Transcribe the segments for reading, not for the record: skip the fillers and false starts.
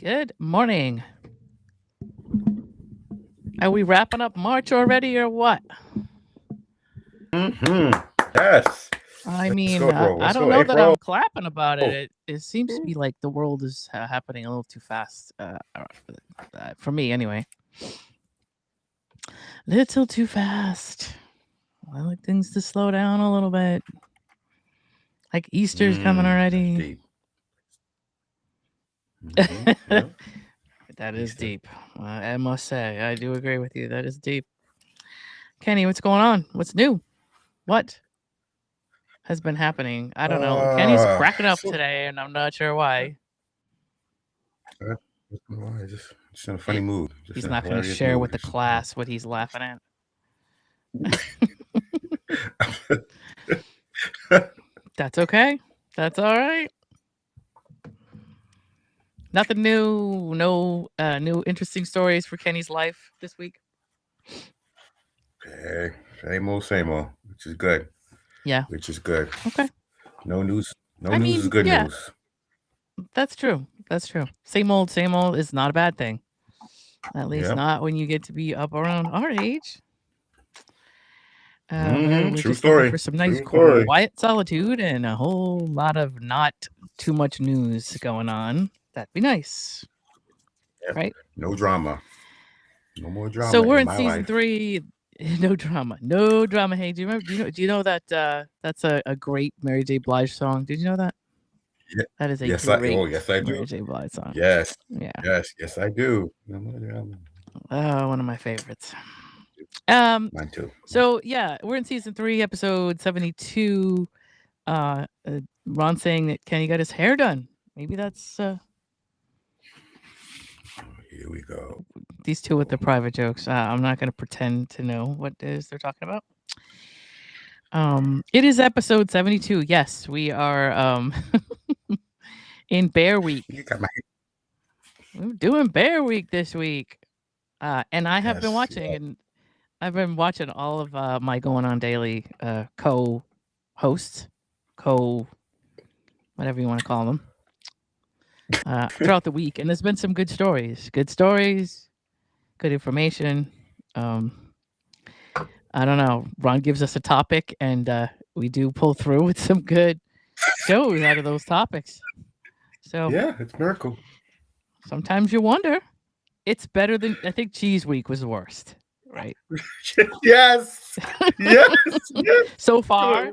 Good morning. Are we wrapping up March already or what? Yes. I Let's mean, go, bro. I Let's don't go, know that April. I'm clapping about it. It seems to be like the world is happening a little too fast. For me, anyway. Little too fast. I like things to slow down a little bit. Like Easter's coming already. Deep. Yeah. That is Easter. deep. I must say, I do agree with you. That is deep. Kenny, what's going on? What's new? What has been happening? I don't know. Kenny's cracking up today, and I'm not sure why. Just in a funny mood. He's not going to share with the class what he's laughing at. That's okay. That's all right. Nothing new. No new interesting stories for Kenny's life this week. Okay. Same old, which is good. Yeah. Which is good. Okay. No news. No news is good news. That's true. That's true. Same old is not a bad thing. At least not when you get to be up around our age. We're True just story. looking for some nice quiet solitude and a whole lot of not too much news going on. That'd be nice. Yeah. Right? No drama. No more drama. So we're in season 3. No drama. No drama. Hey, do you know that that's a great Mary J. Blige song? Did you know that? Yeah. That is a yes, great I do. Mary J. Blige song. Yes. Yeah. Yes, I do. No more drama. One of my favorites. Mine too. So yeah, we're in season 3, episode 72. Ron saying that Kenny got his hair done. Maybe that's Here we go. These two with the private jokes. I'm not going to pretend to know what it is they're talking about. It is episode 72. Yes, we are in Bear Week. We're doing Bear Week this week. And I have been watching, and I've been watching all of my Going On Daily co-hosts, whatever you want to call them, throughout the week. And there's been some good stories, good information. I don't know. Ron gives us a topic, and we do pull through with some good shows out of those topics. So yeah, it's a miracle. Sometimes you wonder. It's better than, I think Cheese Week was the worst, right? Yes. So far,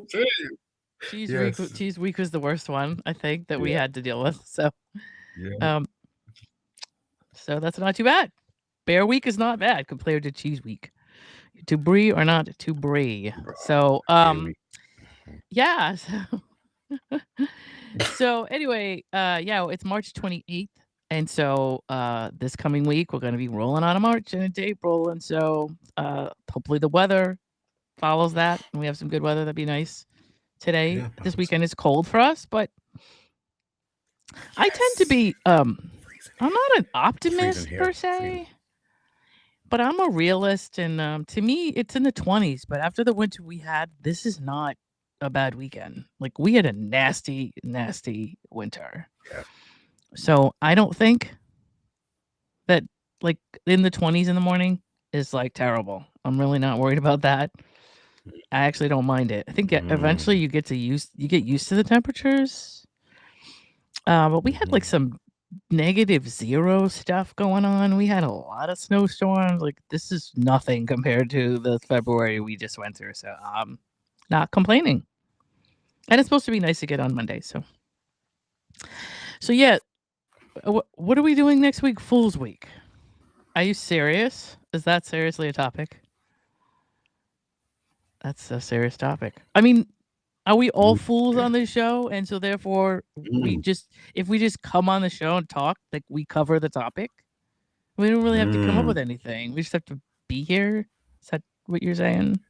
Cheese Week was the worst one, I think, that we had to deal with. So, so that's not too bad. Bear Week is not bad compared to Cheese Week. To brie or not to brie. So, yeah. So anyway, it's March 28th. And so this coming week, we're going to be rolling out of March and into April. And so hopefully the weather follows that. And we have some good weather. That'd be nice. Today, this weekend is cold for us, but I tend to be, I'm not an optimist per se, but I'm a realist. And to me, it's in the 20s. But after the winter we had, this is not a bad weekend. Like, we had a nasty, nasty winter. Yeah. So I don't think that like in the 20s in the morning is like terrible. I'm really not worried about that. I actually don't mind it. I think eventually you get used to the temperatures. But we had like some -0 stuff going on. We had a lot of snowstorms. Like, this is nothing compared to the February we just went through. So I'm not complaining. And it's supposed to be nice to get on Monday. So yeah. What are we doing next week? Fool's Week. Are you serious? Is that seriously a topic? That's a serious topic. I mean, are we all fools on this show? And so therefore, if we just come on the show and talk, like, we cover the topic. We don't really have to come up with anything. We just have to be here. Is that what you're saying?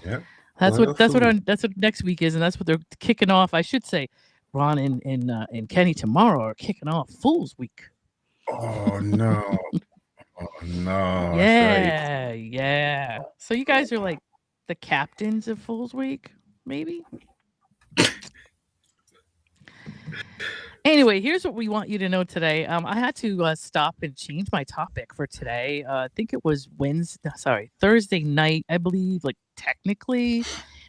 Yeah. That's what next week is, and that's what they're kicking off. I should say, Ron and Kenny tomorrow are kicking off Fool's Week. Oh no! Oh no! Yeah, yeah. So you guys are like the captains of Fool's Week, maybe. Anyway, here's what we want you to know today. I had to stop and change my topic for today. I think it was Thursday night, I believe, like technically.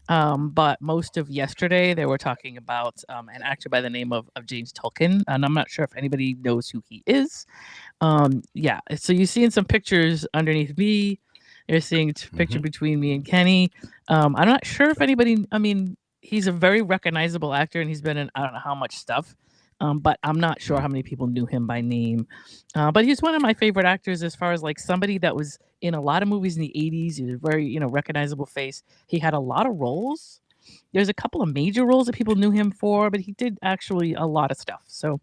But most of yesterday, they were talking about an actor by the name of James Tolkan, and I'm not sure if anybody knows who he is. Yeah, so you're seeing some pictures underneath me. You're seeing a picture between me and Kenny. I'm not sure if anybody. I mean, he's a very recognizable actor, and he's been in I don't know how much stuff. But I'm not sure how many people knew him by name. But he's one of my favorite actors as far as like somebody that was in a lot of movies in the 80s. He was a very, recognizable face. He had a lot of roles. There's a couple of major roles that people knew him for, but he did actually a lot of stuff. So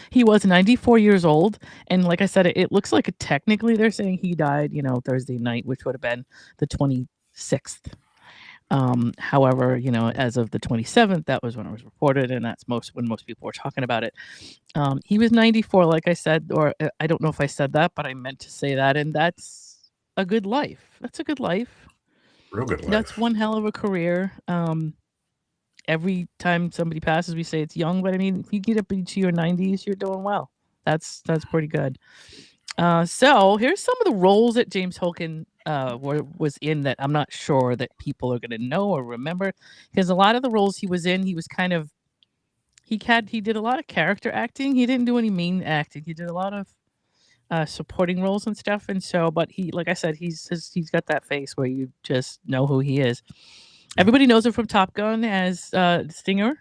he was 94 years old. And like I said, it looks like technically they're saying he died, Thursday night, which would have been the 26th. However, as of the 27th, that was when it was reported, and that's when most people were talking about it. He was 94, like I said, or I don't know if I said that, but I meant to say that, and that's a good life. That's a good life. Real good life. That's one hell of a career. Every time somebody passes, we say it's young, but I mean, if you get up into your 90s, you're doing well. That's pretty good. So here's some of the roles that James Tolkan was in that I'm not sure that people are going to know or remember, because a lot of the roles he was in, he was kind of he did a lot of character acting. He didn't do any main acting. He did a lot of supporting roles and stuff. And so, but he, like I said, he's got that face where you just know who he is. Everybody knows him from Top Gun as Stinger.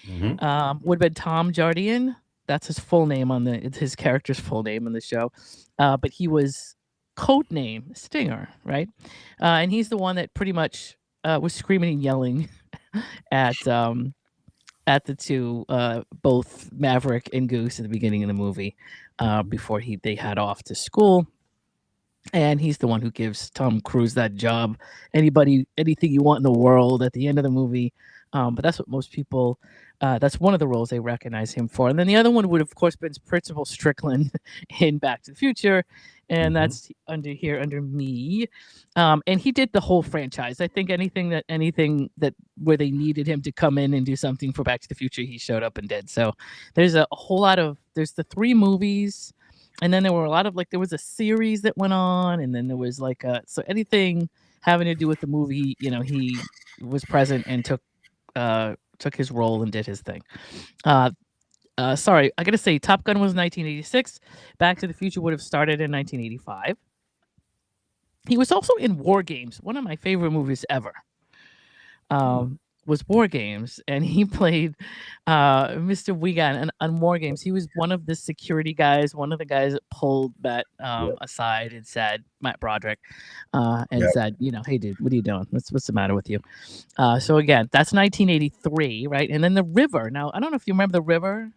Would have been Tom Jardine. That's his full name his character's full name on the show. But he was code name Stinger, right? And he's the one that pretty much was screaming and yelling at the two, both Maverick and Goose at the beginning of the movie, before they head off to school. And he's the one who gives Tom Cruise that job. Anything you want in the world at the end of the movie. But that's what most people. That's one of the roles they recognize him for. And then the other one would, of course, been Principal Strickland in Back to the Future. And that's under me. And he did the whole franchise. I think anything that where they needed him to come in and do something for Back to the Future, he showed up and did. So there's a whole lot of, there's the 3 movies. And then there were a lot of there was a series that went on. And then there was so anything having to do with the movie, he was present and took his role and did his thing. Sorry, I gotta say, Top Gun was 1986. Back to the Future would have started in 1985. He was also in War Games, one of my favorite movies ever. Was War Games, and he played Mr. Wiegand on War Games. He was one of the security guys, one of the guys that pulled Matt aside and said, Matt Broderick, said, hey dude, what are you doing? What's the matter with you? So again, that's 1983, right? And then The River. Now, I don't know if you remember The River.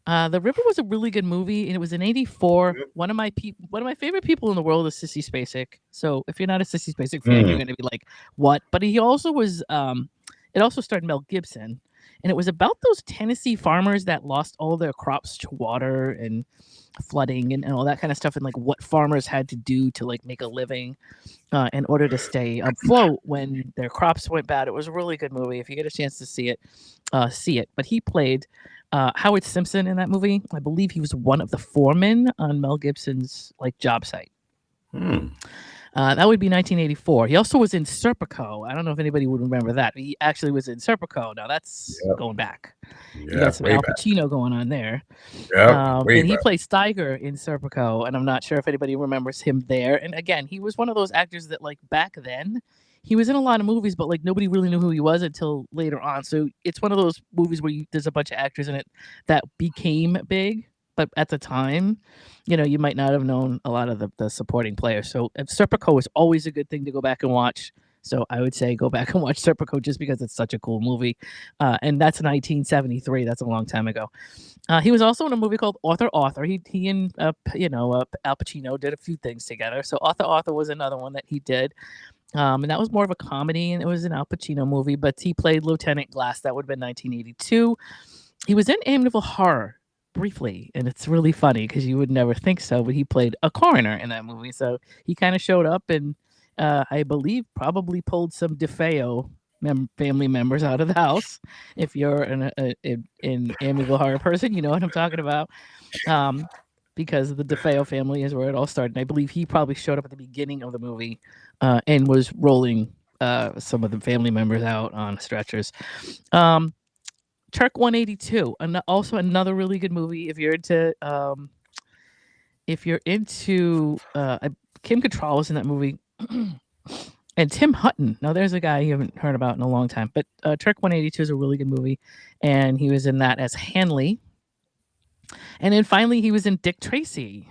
The River was a really good movie, and it was in '84. One of my favorite people in the world is Sissy Spacek. So if you're not a Sissy Spacek fan, you're going to be like, "What?" But he also was. It also starred Mel Gibson, and it was about those Tennessee farmers that lost all their crops to water and flooding and all that kind of stuff, and what farmers had to do to make a living in order to stay afloat when their crops went bad. It was a really good movie. If you get a chance to see it, see it. But he played Howard Simpson in that movie. I believe he was one of the foremen on Mel Gibson's job site. That would be 1984. He also was in Serpico. I don't know if anybody would remember that. He actually was in Serpico. Now that's going back. You got some Al Pacino going on there. And he played Steiger in Serpico, and I'm not sure if anybody remembers him there. And again, he was one of those actors that back then, he was in a lot of movies, but nobody really knew who he was until later on. So it's one of those movies where there's a bunch of actors in it that became big, but at the time, you might not have known a lot of the supporting players. So Serpico is always a good thing to go back and watch. So I would say go back and watch Serpico just because it's such a cool movie. And that's 1973. That's a long time ago. He was also in a movie called Arthur. He and Al Pacino did a few things together. So Arthur was another one that he did. And that was more of a comedy, and it was an Al Pacino movie, but he played Lieutenant Glass. That would have been 1982. He was in Amityville Horror briefly, and it's really funny because you would never think so, but he played a coroner in that movie. So he kind of showed up and I believe probably pulled some DeFeo family members out of the house. If you're an Amityville horror person, you know what I'm talking about. Because the DeFeo family is where it all started. And I believe he probably showed up at the beginning of the movie and was rolling some of the family members out on stretchers. Turk 182, also another really good movie if you're into Kim Cattrall was in that movie. And Tim Hutton. Now, there's a guy you haven't heard about in a long time, but Turk 182 is a really good movie, and he was in that as Hanley. And then finally, he was in Dick Tracy,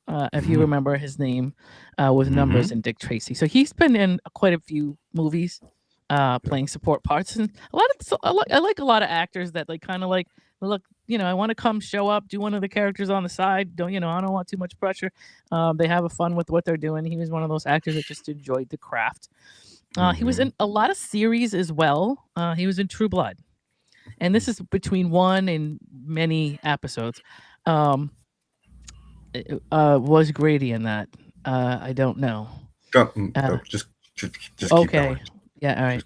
if you remember his name, with numbers in Dick Tracy. So he's been in quite a few movies, playing support parts, and I like a lot of actors that kind of look. I want to come show up, do one of the characters on the side. I don't want too much pressure. They have a fun with what they're doing. He was one of those actors that just enjoyed the craft. He was in a lot of series as well. He was in True Blood, and this is between one and many episodes. Was Grady in that? I don't know. Just okay. Yeah, all right.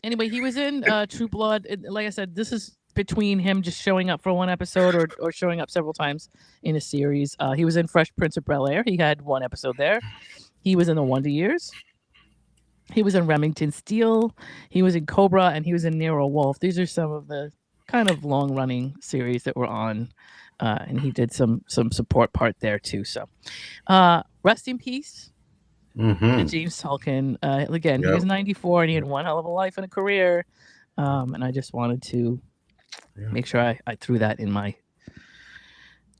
Anyway, he was in True Blood. Like I said, this is between him just showing up for one episode or showing up several times in a series. He was in Fresh Prince of Bel-Air. He had one episode there. He was in The Wonder Years. He was in Remington Steele. He was in Cobra, and he was in Nero Wolf. These are some of the kind of long-running series that were on, and he did some support part there too. So, rest in peace. James Tolkan. Again, he was 94 and he had one hell of a life and a career. And I just wanted to make sure I threw that in my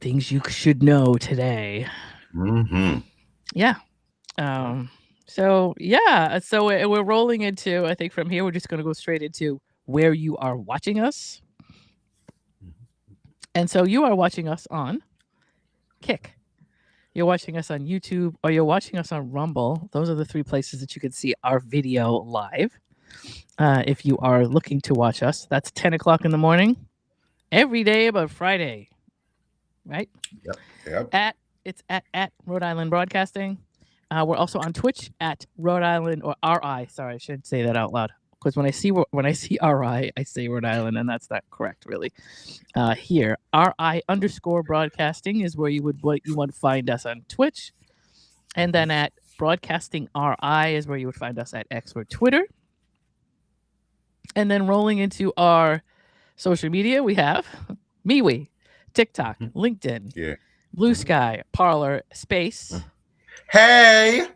things you should know today. Yeah. So we're rolling into, I think from here, we're just going to go straight into where you are watching us. And so you are watching us on Kick. You're watching us on YouTube, or you're watching us on Rumble. Those are the three places that you can see our video live. If you are looking to watch us, that's 10 o'clock in the morning, every day but Friday, right? Yep. It's at Rhode Island Broadcasting. We're also on Twitch at Rhode Island, or RI. Sorry, I should say that out loud, because when I see RI, I say Rhode Island, and that's not correct, really. Here, RI_broadcasting is where you would find us on Twitch, and then at Broadcasting RI is where you would find us at X or Twitter. And then rolling into our social media, we have MeWe, TikTok, LinkedIn, Blue Sky, Parler, Space. Hey!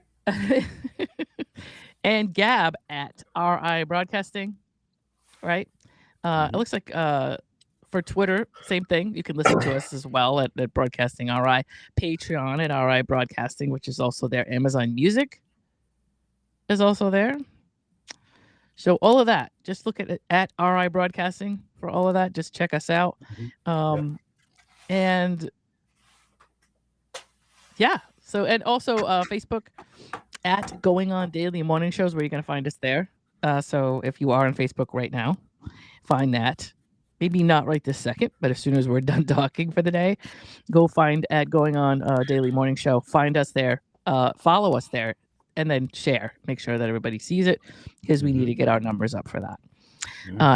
And Gab at RI Broadcasting, right? It looks like for Twitter, same thing. You can listen to us as well at Broadcasting RI. Patreon at RI Broadcasting, which is also there. Amazon Music is also there. So all of that, just look at it at RI Broadcasting for all of that. Just check us out. And yeah, so, and also Facebook at Going On Daily Morning Shows, where you're going to find us there. So if you are on Facebook right now, find that. Maybe not right this second, but as soon as we're done talking for the day, go find at Going On Daily Morning Show. Find us there. Follow us there. And then share. Make sure that everybody sees it, because we need to get our numbers up for that.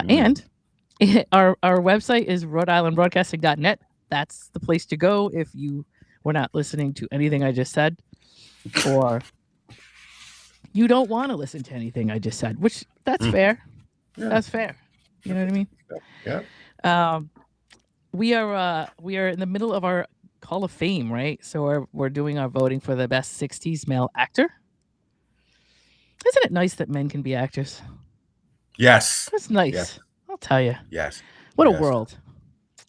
And our website is RhodeIslandBroadcasting.net. That's the place to go if you were not listening to anything I just said, or you don't want to listen to anything I just said, which that's fair. Yeah. That's fair. You know what I mean? Yeah. We are in the middle of our Hall of Fame, right? So we're doing our voting for the best 60s male actor. Isn't it nice that men can be actors? Yes. That's nice. Yes. I'll tell you. Yes. What a world.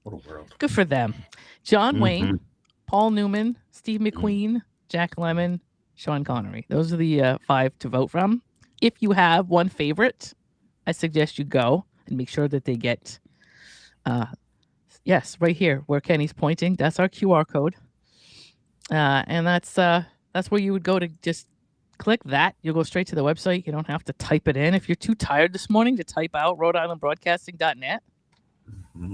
What a world. Good for them. John Wayne, Paul Newman, Steve McQueen, Jack Lemmon, Sean Connery. Those are the 5 to vote from. If you have one favorite, I suggest you go and make sure that they get, yes, right here where Kenny's pointing. That's our QR code. And that's where you would go to just click that. You'll go straight to the website. You don't have to type it in. If you're too tired this morning to type out RhodeIslandBroadcasting.net,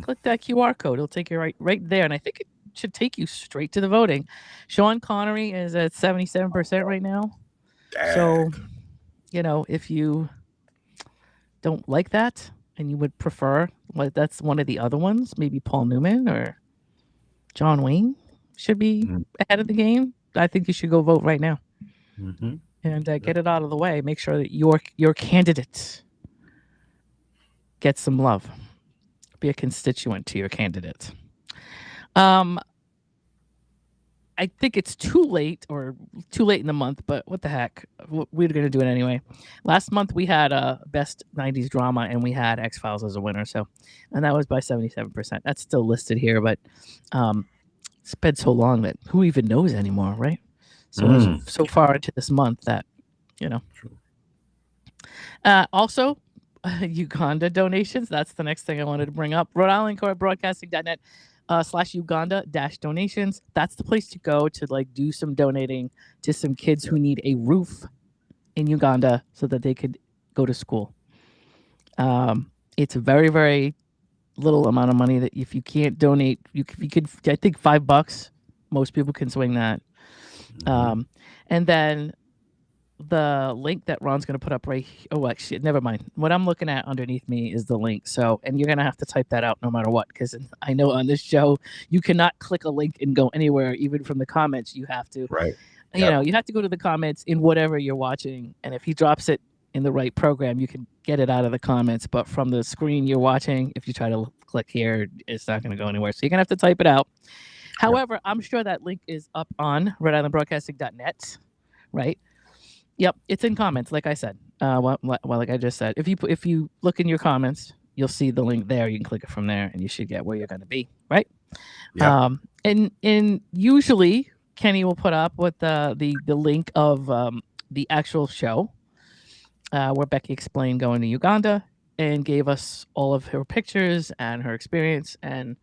click that QR code. It'll take you right there. And I think it should take you straight to the voting. Sean Connery is at 77% right now. Dang. So, if you don't like that and you would prefer, like, that's one of the other ones, maybe Paul Newman or John Wayne should be ahead of the game, I think you should go vote right now and get it out of the way. Make sure that your candidate gets some love. Be a constituent to your candidate. I think it's too late in the month, but what the heck? We're going to do it anyway. Last month we had a best 90s drama and we had X-Files as a winner. So, and that was by 77%. That's still listed here, but it's been so long that who even knows anymore, right? So so far into this month that, you know. Also, Uganda donations. That's the next thing I wanted to bring up. RhodeIslandBroadcasting.net /Uganda-donations. That's the place to go to like do some donating to some kids who need a roof in Uganda so that they could go to school. It's a very, very little amount of money that if you can't donate, you could, I think $5, most people can swing that. And then the link that Ron's going to put up right here. Oh, actually, never mind. What I'm looking at underneath me is the link. So, and you're going to have to type that out no matter what, because I know on this show, you cannot click a link and go anywhere, even from the comments. You have to, you know, you have to go to the comments in whatever you're watching. And if he drops it in the right program, you can get it out of the comments. But from the screen you're watching, if you try to click here, it's not going to go anywhere. So you're going to have to type it out. However, I'm sure that link is up on RhodeIslandBroadcasting.net, right? Yep, it's in comments, like I said. Well, like I just said, if you look in your comments, you'll see the link there. You can click it from there, and you should get where you're going to be, right? Yep. And usually Kenny will put up with the link of the actual show where Becky explained going to Uganda and gave us all of her pictures and her experience and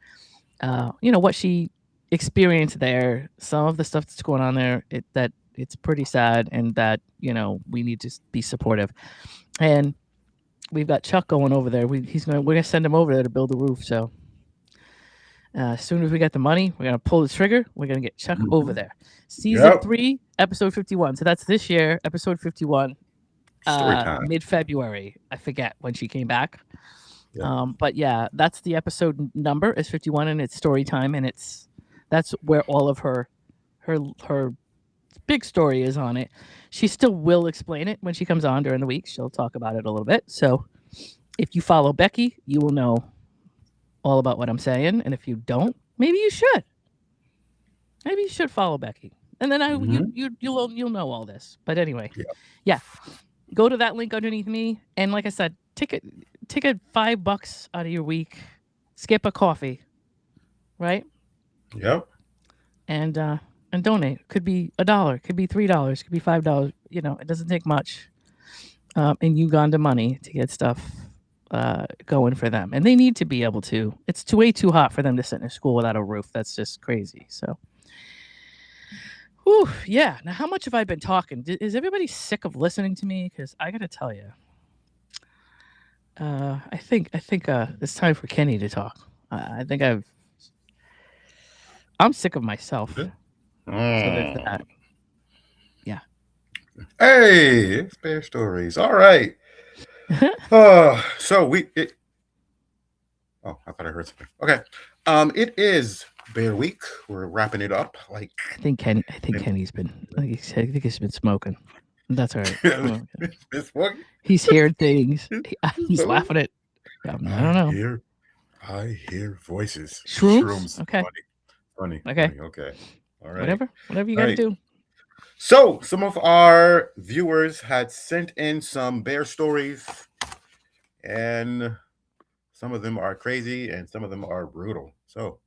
you know what she experienced there. Some of the stuff that's going on there, it's pretty sad, and that, you know, we need to be supportive. And we've got Chuck going over there. We're gonna send him over there to build the roof. So as soon as we get the money, we're gonna pull the trigger. We're gonna get Chuck over there. Season 3, episode 51. So that's this year, episode 51. Mid-February. I forget when she came back. But yeah, that's the episode number is 51, and it's story time, and that's where all of her big story is on it. She still will explain it when she comes on during the week. She'll talk about it a little bit. So if you follow Becky, you will know all about what I'm saying. And if you don't, maybe you should. Maybe you should follow Becky. And then you'll know all this. But anyway, yeah. Go to that link underneath me. And like I said, take a $5 out of your week. Skip a coffee. Right? Yep. And donate. Could be $1, could be $3, could be $5. You know, it doesn't take much in Uganda money to get stuff going for them. And they need to be able to. It's way too hot for them to sit in a school without a roof. That's just crazy. So, whew, yeah. Now, how much have I been talking? Is everybody sick of listening to me? Because I got to tell you, I think it's time for Kenny to talk. I think I'm sick of myself. So there's that. Yeah. Hey, it's Bear Stories. All right. So I thought I heard something. Okay. It is Bear Week. We're wrapping it up. Like I think Kenny's been. I think he's been smoking. That's all right. He's heard things. He's laughing at. I don't know. I hear voices. Shrooms. Okay. Funny. Okay. Okay. All right. Whatever you got to do. So some of our viewers had sent in some bear stories, and some of them are crazy and some of them are brutal. So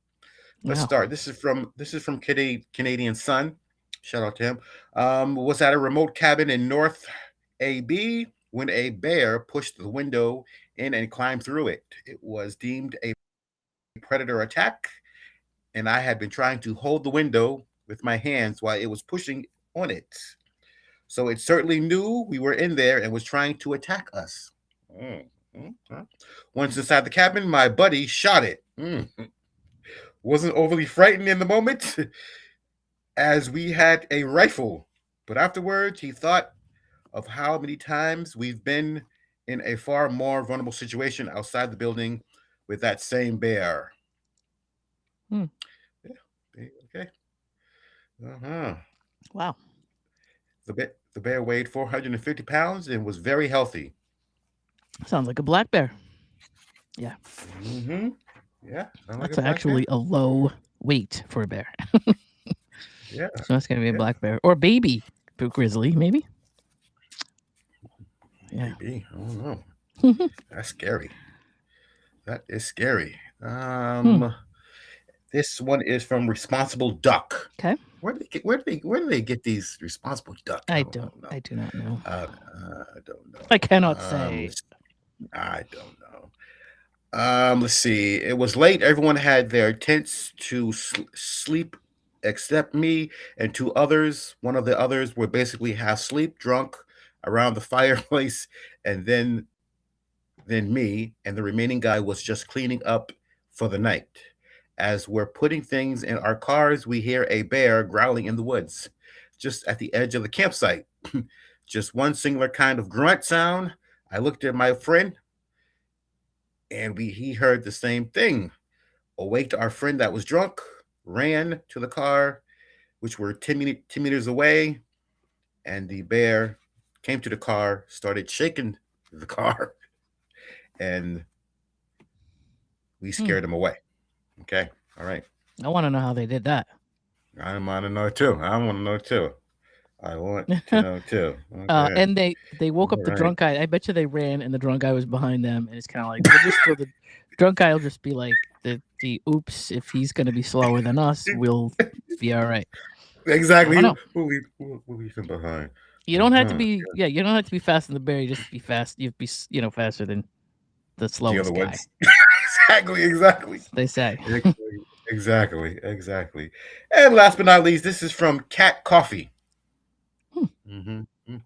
let's start. This is from Canadian Sun. Shout out to him. Was at a remote cabin in North AB when a bear pushed the window in and climbed through it. It was deemed a predator attack, and I had been trying to hold the window with my hands while it was pushing on it. So it certainly knew we were in there and was trying to attack us. Once inside the cabin, my buddy shot it. Wasn't overly frightened in the moment, as we had a rifle. But afterwards, he thought of how many times we've been in a far more vulnerable situation outside the building with that same bear. Hmm. Yeah. Okay. Uh-huh. Wow. The bear weighed 450 pounds and was very healthy. Sounds like a black bear. Yeah. Mm-hmm. Yeah, sound like a That's black bear. actually a low weight for a bear. Yeah, So that's going to be a yeah, black bear or baby grizzly, maybe. Yeah. maybe. I don't know. That's scary. That is scary. Hmm. This one is from Responsible Duck. Okay. Where do they get these Responsible Duck? I I don't. don't know. I do not know. I don't I know. cannot say. I don't know. Let's see. It was late. Everyone had their tents to sleep except me and two others. One of the others were basically half asleep, drunk around the fireplace, and then me, and the remaining guy was just cleaning up for the night. As we're putting things in our cars, we hear a bear growling in the woods, just at the edge of the campsite. Just one singular kind of grunt sound. I looked at my friend, and he heard the same thing. Awaked our friend that was drunk, ran to the car, which were 10 meters away, and the bear came to the car, started shaking the car, and we Hmm. scared him away. Okay. All right. I want to know how they did that. I want to know too. I want to know too. I want to know too. Okay. And they woke up All the right. drunk guy. I bet you they ran, and the drunk guy was behind them. And it's kind of like we'll just throw the drunk guy will just be like the oops. If he's going to be slower than us, we'll be all right. I Exactly. don't know. Who leaving behind? You don't have to Uh-huh. be. Yeah, you don't have to be fast in the bear. You just be fast. You'd be faster than the The other slowest guy. ones. Exactly. They say. Exactly. And last but not least, this is from Cat Coffee. Hmm. Mm-hmm.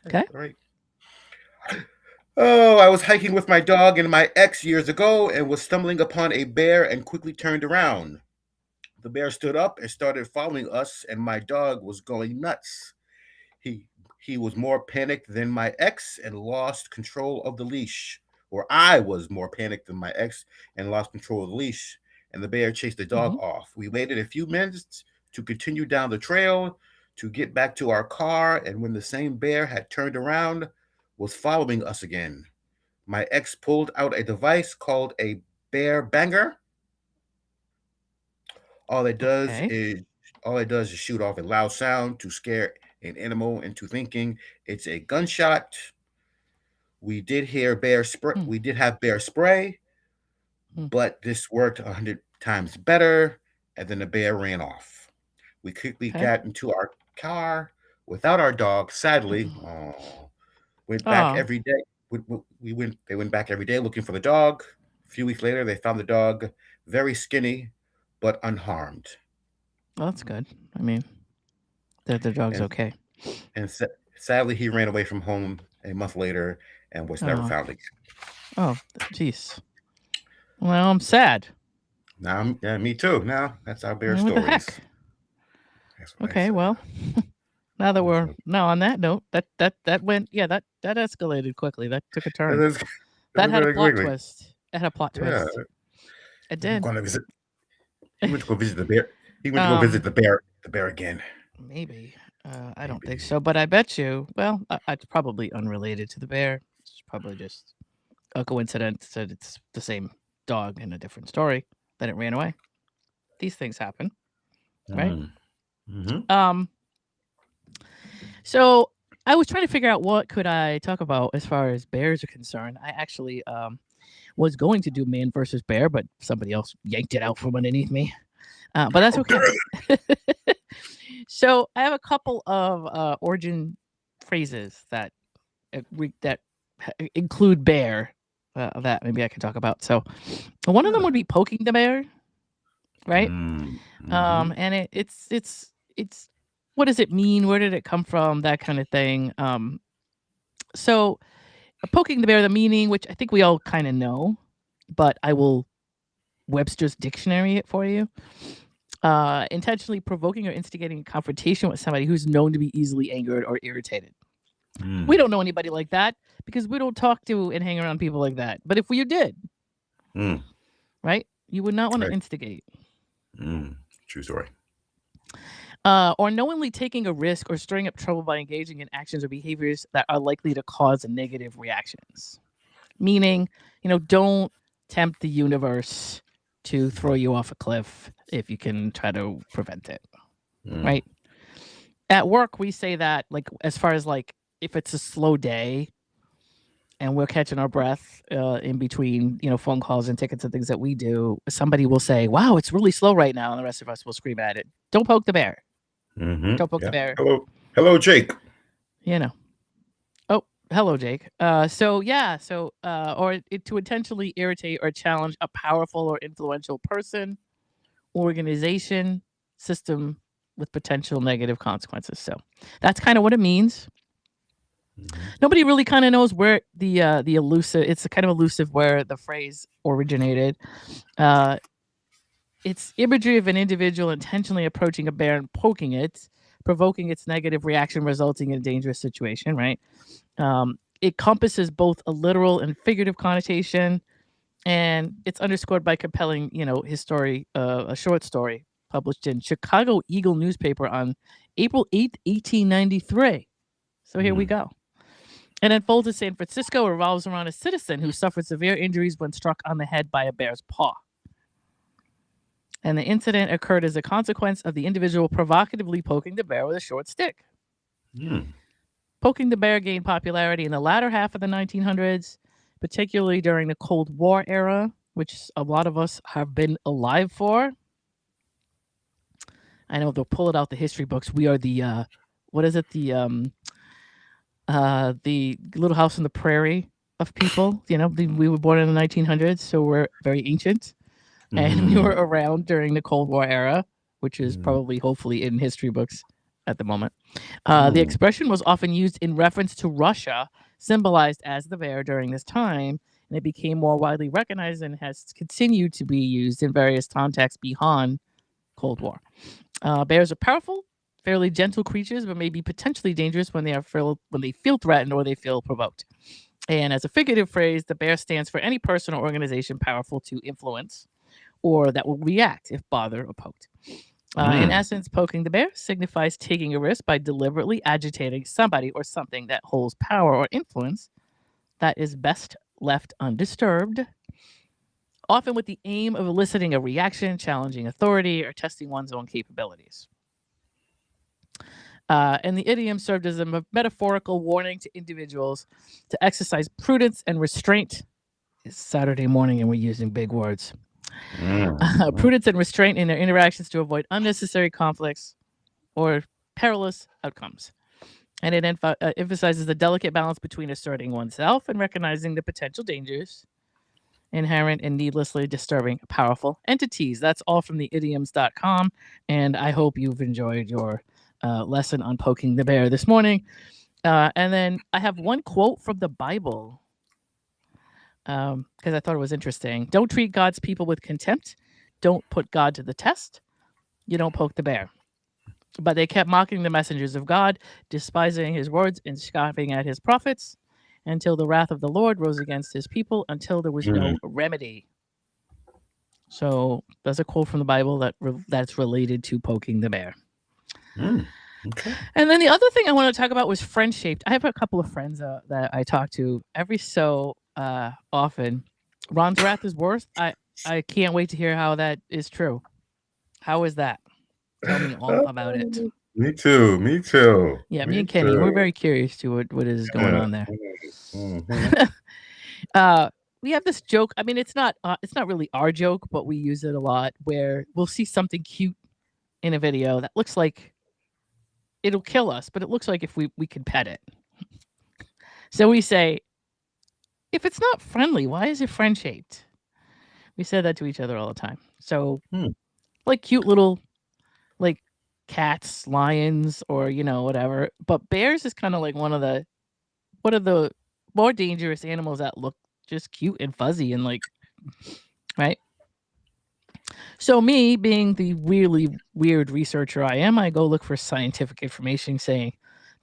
Okay. Okay. All right. Oh, I was hiking with my dog and my ex years ago and was stumbling upon a bear and quickly turned around. The bear stood up and started following us, and my dog was going nuts. He he was more panicked than my ex and lost control of the leash. Or I was more panicked than my ex and lost control of the leash, and the bear chased the dog Hmm. off. We waited a few minutes to continue down the trail to get back to our car, and when the same bear had turned around, was following us again. My ex pulled out a device called a bear banger. All it does Okay. is all it does is shoot off a loud sound to scare an animal into thinking it's a gunshot. We did hear bear spray. Hmm. We did have bear spray, Hmm. but this worked 100 times better. And then the bear ran off. We quickly Okay. got into our car without our dog. Sadly, oh, went back Oh, every day. We went. They went back every day looking for the dog. A few weeks later, they found the dog very skinny, but unharmed. well, that's good. I mean, the dog's And okay. and sadly, he ran away from home a month later and was never Oh, found again. oh, jeez. Well, I'm sad. Now, yeah, me too. Now that's our bear What the stories. heck? That's what I Okay, said. well, now that That's we're what- now on that note, that went that escalated quickly. That took a that turn. is That had a very plot quickly. twist. It had a plot Yeah, twist. It I'm did. going to visit. He went to go visit the bear. He went to go visit Um, the bear. The bear again. maybe. I don't think Maybe. so, but I bet you. Well, it's probably unrelated to the bear. It's probably just a coincidence that it's the same dog in a different story that it ran away. These things happen, right? Mm-hmm. Um, so I was trying to figure out what could I talk about as far as bears are concerned. I actually was going to do man versus bear, but somebody else yanked it out from underneath me. But that's okay. So I have a couple of origin phrases that include bear that maybe I can talk about. So one of them would be poking the bear, right? Mm-hmm. And it's what does it mean? Where did it come from? That kind of thing. So poking the bear, the meaning, which I think we all kind of know, but I will Webster's dictionary it for you. Intentionally provoking or instigating a confrontation with somebody who's known to be easily angered or irritated. We don't know anybody like that because we don't talk to and hang around people like that. But if you did, right, you would not want to instigate. True story. Or knowingly taking a risk or stirring up trouble by engaging in actions or behaviors that are likely to cause negative reactions. Meaning, don't tempt the universe to throw you off a cliff if you can try to prevent it. Right? At work, we say that, like, as far as like if it's a slow day and we're catching our breath in between, phone calls and tickets and things that we do, somebody will say, "Wow, it's really slow right now," and the rest of us will scream at it. Don't poke the bear. Don't poke the bear. Hello, Jake. Oh, hello, Jake. Or to intentionally irritate or challenge a powerful or influential person, organization, system with potential negative consequences. So that's kind of what it means. Nobody really kind of knows where the elusive. It's kind of elusive where the phrase originated. It's imagery of an individual intentionally approaching a bear and poking it, provoking its negative reaction, resulting in a dangerous situation. Right. It encompasses both a literal and figurative connotation, and it's underscored by compelling, his story, a short story published in Chicago Eagle newspaper on April 8th, 1893. So here we go. It unfolds in San Francisco. It revolves around a citizen who suffered severe injuries when struck on the head by a bear's paw. And the incident occurred as a consequence of the individual provocatively poking the bear with a short stick. Poking the bear gained popularity in the latter half of the 1900s, particularly during the Cold War era, which a lot of us have been alive for. I know they'll pull it out the history books. We are the the Little House on the Prairie of people. We were born in the 1900s, so we're very ancient. And we were around during the Cold War era, which is probably, hopefully, in history books at the moment. The expression was often used in reference to Russia, symbolized as the bear during this time, and it became more widely recognized and has continued to be used in various contexts beyond Cold War. Bears are powerful, fairly gentle creatures, but may be potentially dangerous when they feel threatened or they feel provoked. And as a figurative phrase, the bear stands for any person or organization powerful to influence or that will react if bothered or poked. In essence, poking the bear signifies taking a risk by deliberately agitating somebody or something that holds power or influence that is best left undisturbed, often with the aim of eliciting a reaction, challenging authority, or testing one's own capabilities. And the idiom served as a metaphorical warning to individuals to exercise prudence and restraint. It's Saturday morning and we're using big words. Prudence and restraint in their interactions to avoid unnecessary conflicts or perilous outcomes. And it emphasizes the delicate balance between asserting oneself and recognizing the potential dangers inherent in needlessly disturbing powerful entities. That's all from the idioms.com. And I hope you've enjoyed your lesson on poking the bear this morning. And then I have one quote from the Bible because I thought it was interesting. Don't treat God's people with contempt. Don't put God to the test. You don't poke the bear. But they kept mocking the messengers of God, despising his words and scoffing at his prophets until the wrath of the Lord rose against his people until there was no remedy. So that's a quote from the Bible that's related to poking the bear. Okay. And then the other thing I want to talk about was friend-shaped. I have a couple of friends that I talk to every so often. Ron's wrath is worse. I can't wait to hear how that is true. How is that? Tell me all about it. Me too. Yeah, me and Kenny, we're very curious to what is going on there. We have this joke. I mean, it's not really our joke, but we use it a lot where we'll see something cute in a video that looks like it'll kill us, but it looks like if we can pet it. So we say, if it's not friendly, why is it friend-shaped? We say that to each other all the time. So like cute little like cats, lions, or whatever. But bears is kind of like one of the more dangerous animals that look just cute and fuzzy and like, right? So me, being the really weird researcher I am, I go look for scientific information saying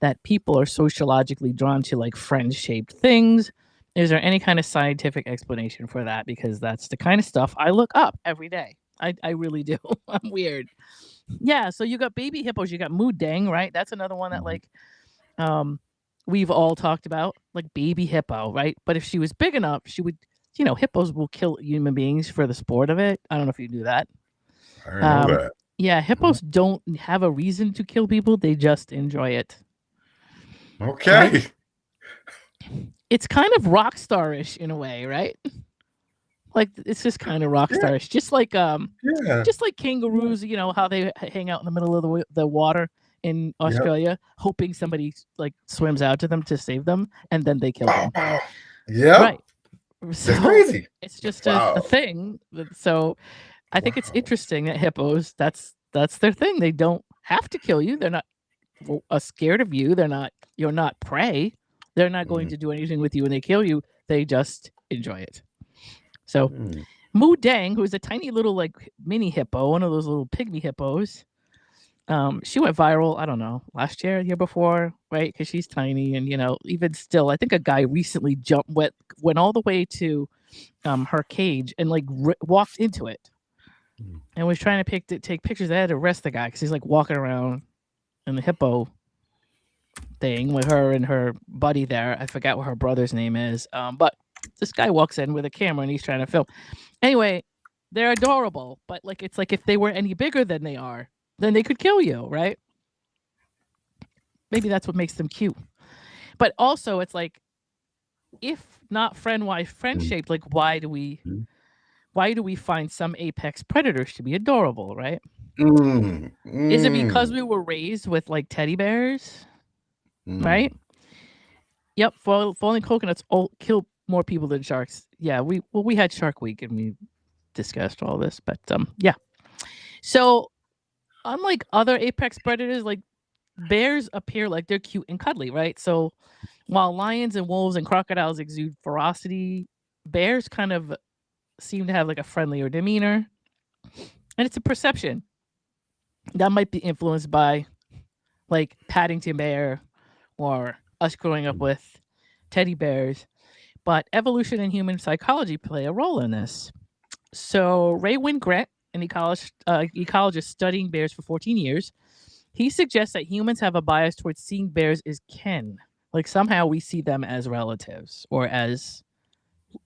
that people are sociologically drawn to like friend-shaped things. Is there any kind of scientific explanation for that? Because that's the kind of stuff I look up every day. I really do. I'm weird. Yeah, so you got baby hippos, you got Moo Dang, right? That's another one that like we've all talked about, like baby hippo, right? But if she was big enough, she would, hippos will kill human beings for the sport of it. I don't know if you knew that. I didn't know that. Yeah, hippos don't have a reason to kill people, they just enjoy it. Okay. Right? It's kind of rock star-ish in a way, right? Like it's just kind of rock starish, just like kangaroos. You know how they hang out in the middle of the water in Australia, hoping somebody like swims out to them to save them, and then they kill them. Yeah, right. So that's crazy. It's just a thing. So I think it's interesting that hippos, that's their thing. They don't have to kill you. They're not scared of you. You're not prey. They're not going to do anything with you when they kill you. They just enjoy it. So Moo Dang, who is a tiny little like mini hippo, one of those little pygmy hippos, she went viral, I don't know, last year, the year before, right? Because she's tiny. And, even still, I think a guy recently went all the way to her cage and like walked into it and was trying to take pictures. They had to arrest the guy because he's like walking around in the hippo thing with her and her buddy there. I forgot what her brother's name is. But this guy walks in with a camera and he's trying to film. Anyway, they're adorable, but like it's like if they were any bigger than they are, then they could kill you, right? Maybe that's what makes them cute. But also it's like, if not friend-shaped, like why do we find some apex predators to be adorable, right? Is it because we were raised with like teddy bears? Right? Yep, falling coconuts kill more people than sharks. Yeah, we had Shark Week and we discussed all this, but yeah. So unlike other apex predators, like bears appear like they're cute and cuddly, right? So while lions and wolves and crocodiles exude ferocity, bears kind of seem to have like a friendlier demeanor. And it's a perception that might be influenced by like Paddington Bear or us growing up with teddy bears. But evolution and human psychology play a role in this. So Ray Grant, an ecologist studying bears for 14 years, he suggests that humans have a bias towards seeing bears as kin. Like somehow we see them as relatives or as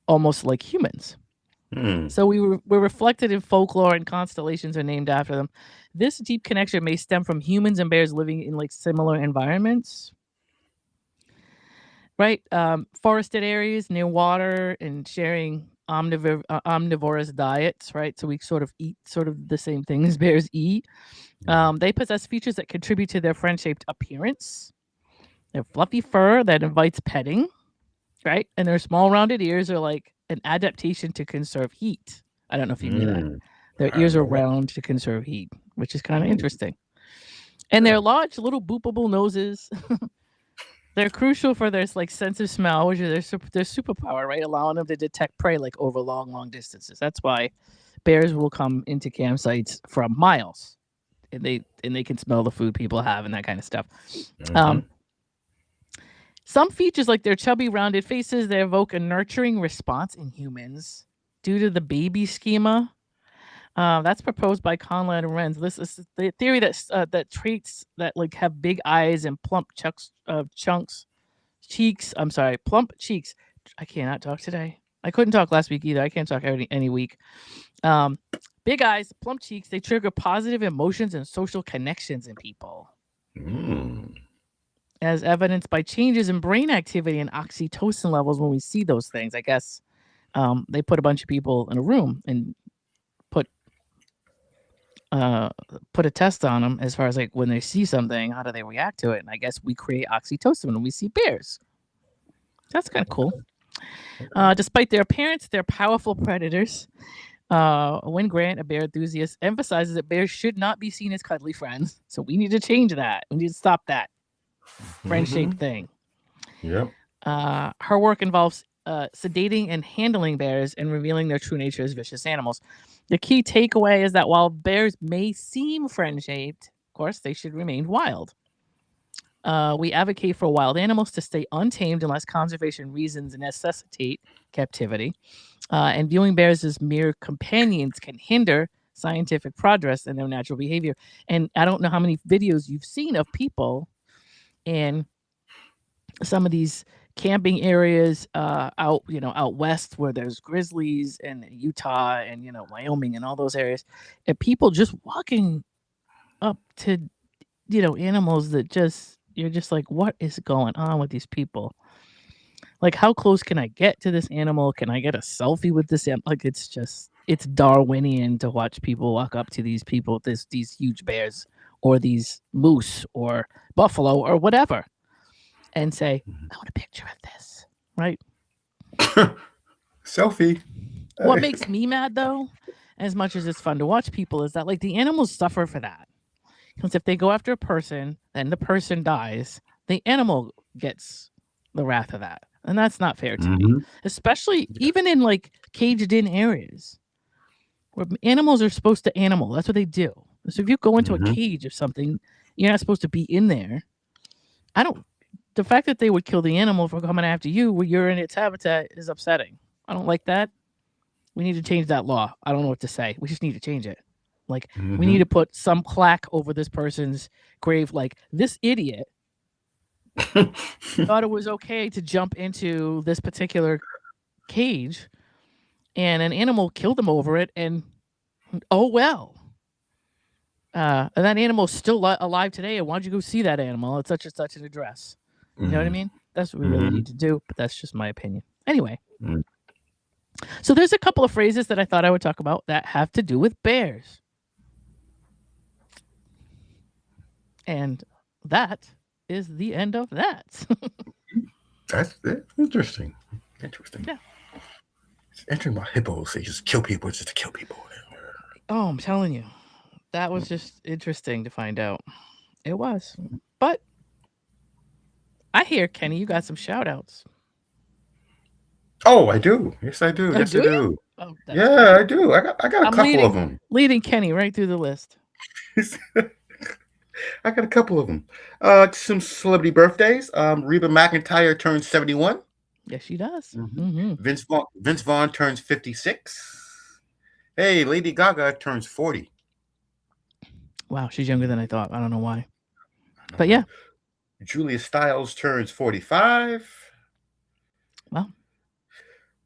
almost like humans. So we're reflected in folklore, and constellations are named after them. This deep connection may stem from humans and bears living in like similar environments. Right? Forested areas near water and sharing omnivorous diets, right? So we sort of eat sort of the same things bears eat. They possess features that contribute to their friend-shaped appearance. Their fluffy fur that invites petting, right? And their small rounded ears are like an adaptation to conserve heat. I don't know if you knew that. Their ears are round to conserve heat, which is kind of interesting. And their large little boopable noses, they're crucial for their like sense of smell, which is their superpower, right? Allowing them to detect prey like over long distances. That's why bears will come into campsites from miles, and they can smell the food people have and that kind of stuff. Some features like their chubby rounded faces, they evoke a nurturing response in humans due to the baby schema. That's proposed by Conrad and Renz. This is the theory that traits that like have big eyes and plump plump cheeks. I cannot talk today. I couldn't talk last week either. I can't talk any week. Big eyes, plump cheeks, they trigger positive emotions and social connections in people. As evidenced by changes in brain activity and oxytocin levels when we see those things. I guess they put a bunch of people in a room and put a test on them as far as like when they see something, how do they react to it? And I guess we create oxytocin when we see bears. That's kind of cool. Despite their appearance, they're powerful predators. Wyn Grant, a bear enthusiast, emphasizes that bears should not be seen as cuddly friends. So we need to change that. We need to stop that friend-shaped thing. Yep. Her work involves sedating and handling bears and revealing their true nature as vicious animals. The key takeaway is that while bears may seem friend-shaped, of course, they should remain wild. We advocate for wild animals to stay untamed unless conservation reasons necessitate captivity. And viewing bears as mere companions can hinder scientific progress and their natural behavior. And I don't know how many videos you've seen of people in some of these camping areas out west where there's grizzlies and Utah and Wyoming and all those areas, and people just walking up to animals that you're just like, what is going on with these people? Like, how close can I get to this animal? Can I get a selfie with this like, it's Darwinian to watch people walk up to these people, these huge bears or these moose or buffalo or whatever, and say, I want a picture of this, right? Selfie. What makes me mad, though, as much as it's fun to watch people, is that, like, the animals suffer for that. Because if they go after a person and the person dies, the animal gets the wrath of that. And that's not fair to me. Especially even in, like, caged-in areas where animals are supposed to animal. That's what they do. So if you go into a cage or something, you're not supposed to be in there. The fact that they would kill the animal for coming after you when you're in its habitat is upsetting. I don't like that. We need to change that law. I don't know what to say. We just need to change it. Like, we need to put some plaque over this person's grave. Like, this idiot thought it was okay to jump into this particular cage, and an animal killed him over it. And oh well. And that animal's still alive today. And why don't you go see that animal at such and such an address? You know what I mean? That's what we really need to do. But that's just my opinion. Anyway. So there's a couple of phrases that I thought I would talk about that have to do with bears. And that is the end of that. That's interesting. Yeah. It's interesting about hippos. They just kill people just to kill people. Oh, I'm telling you. That was just interesting to find out. It was. But I hear, Kenny, you got some shout outs. Oh, I do. Yes, I do. Yes, I do. Oh, yeah, I do. I got a couple of them. Leading Kenny right through the list. I got a couple of them. Some celebrity birthdays. Reba McEntire turns 71. Yes, she does. Vince Vaughn turns 56. Hey, Lady Gaga turns 40. Wow, she's younger than I thought. I don't know why. But yeah. Julia Stiles turns 45. Wow.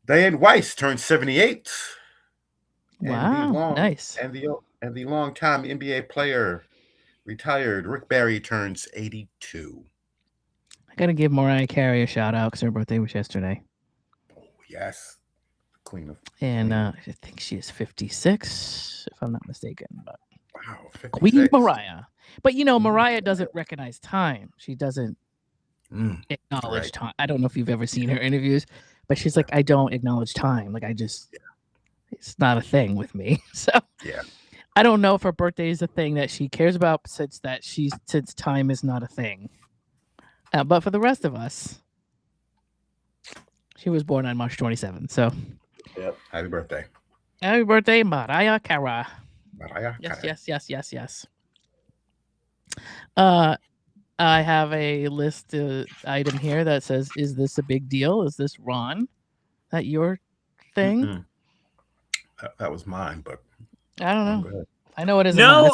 Diane Weiss turns 78. Wow, nice. And the longtime NBA player retired Rick Barry turns 82. I gotta give Mariah Carey a shout out because her birthday was yesterday. Oh yes, Queen of. And I think she is 56, if I'm not mistaken. But wow, 56. Queen Mariah. But Mariah doesn't recognize time. She doesn't acknowledge time. I don't know if you've ever seen her interviews, but she's like, I don't acknowledge time. Like, it's not a thing with me. So yeah. I don't know if her birthday is a thing that she cares about since time is not a thing. But for the rest of us, she was born on March 27th. So yep. Happy birthday. Happy birthday, Mariah Carey. Mariah Carey. Yes. I have a list item here that says, is this a big deal? Is this Ron? That your thing? That was mine, but I don't know. I know it isn't. No,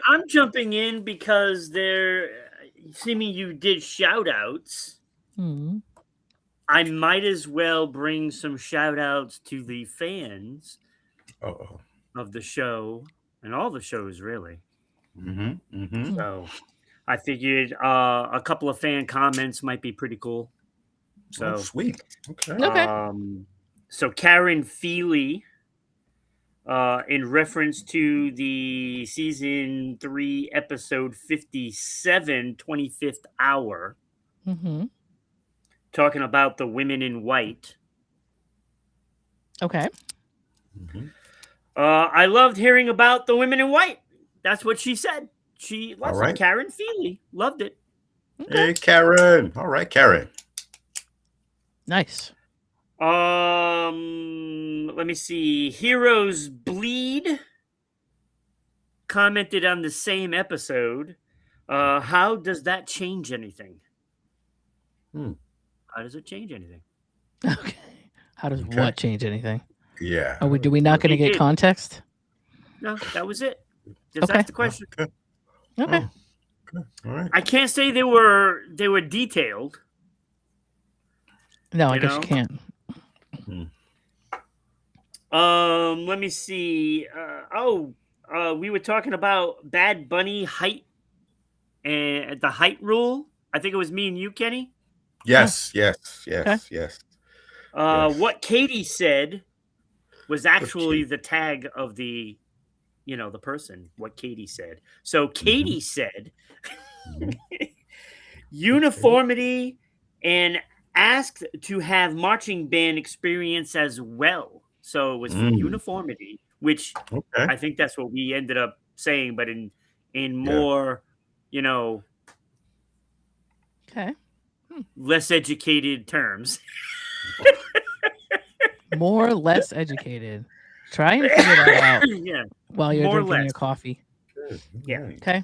I'm jumping in because seeming you did shout outs. I might as well bring some shout outs to the fans of the show and all the shows, really. So I figured a couple of fan comments might be pretty cool. So sweet. Okay. So Karen Feely, in reference to the season 3, episode 57, 25th hour, talking about the women in white. Okay. I loved hearing about the women in white. That's what she said. She loves it. Karen Feely. Loved it. Okay. Hey, Karen. All right, Karen. Nice. Let me see. Heroes Bleed commented on the same episode. How does that change anything? Hmm. How does it change anything? Okay. How does what change anything? Yeah. Do we not going to get did. context? No, that was it. Just Okay. ask the question. Okay. Okay. Oh, okay. All right. I can't say they were detailed. No, I You guess you know? can't. Let me see. We were talking about Bad Bunny height and the height rule. I think it was me and you, Kenny. Yes. Yes. Okay. Yes. Yes. Yes. What Katie said was actually Katie? the tag of the, the person. What Katie said. So Katie said Mhm. uniformity and asked to have marching band experience as well. So it was for uniformity, which Okay. I think that's what we ended up saying, but in Yeah. more, Okay. less educated terms. More or less educated. Try and figure that out Yeah, while you're more or drinking less. your coffee. Good. Yeah. All right. Okay.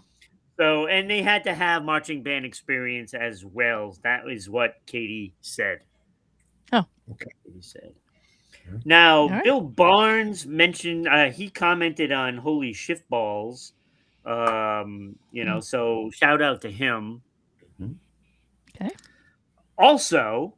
So, and they had to have marching band experience as well. That is what Katie said. Oh. Okay. Katie said. Yeah. Now, All right. Bill Barnes mentioned he commented on Holy Shift Balls. So shout out to him. Mhm. Okay. Also,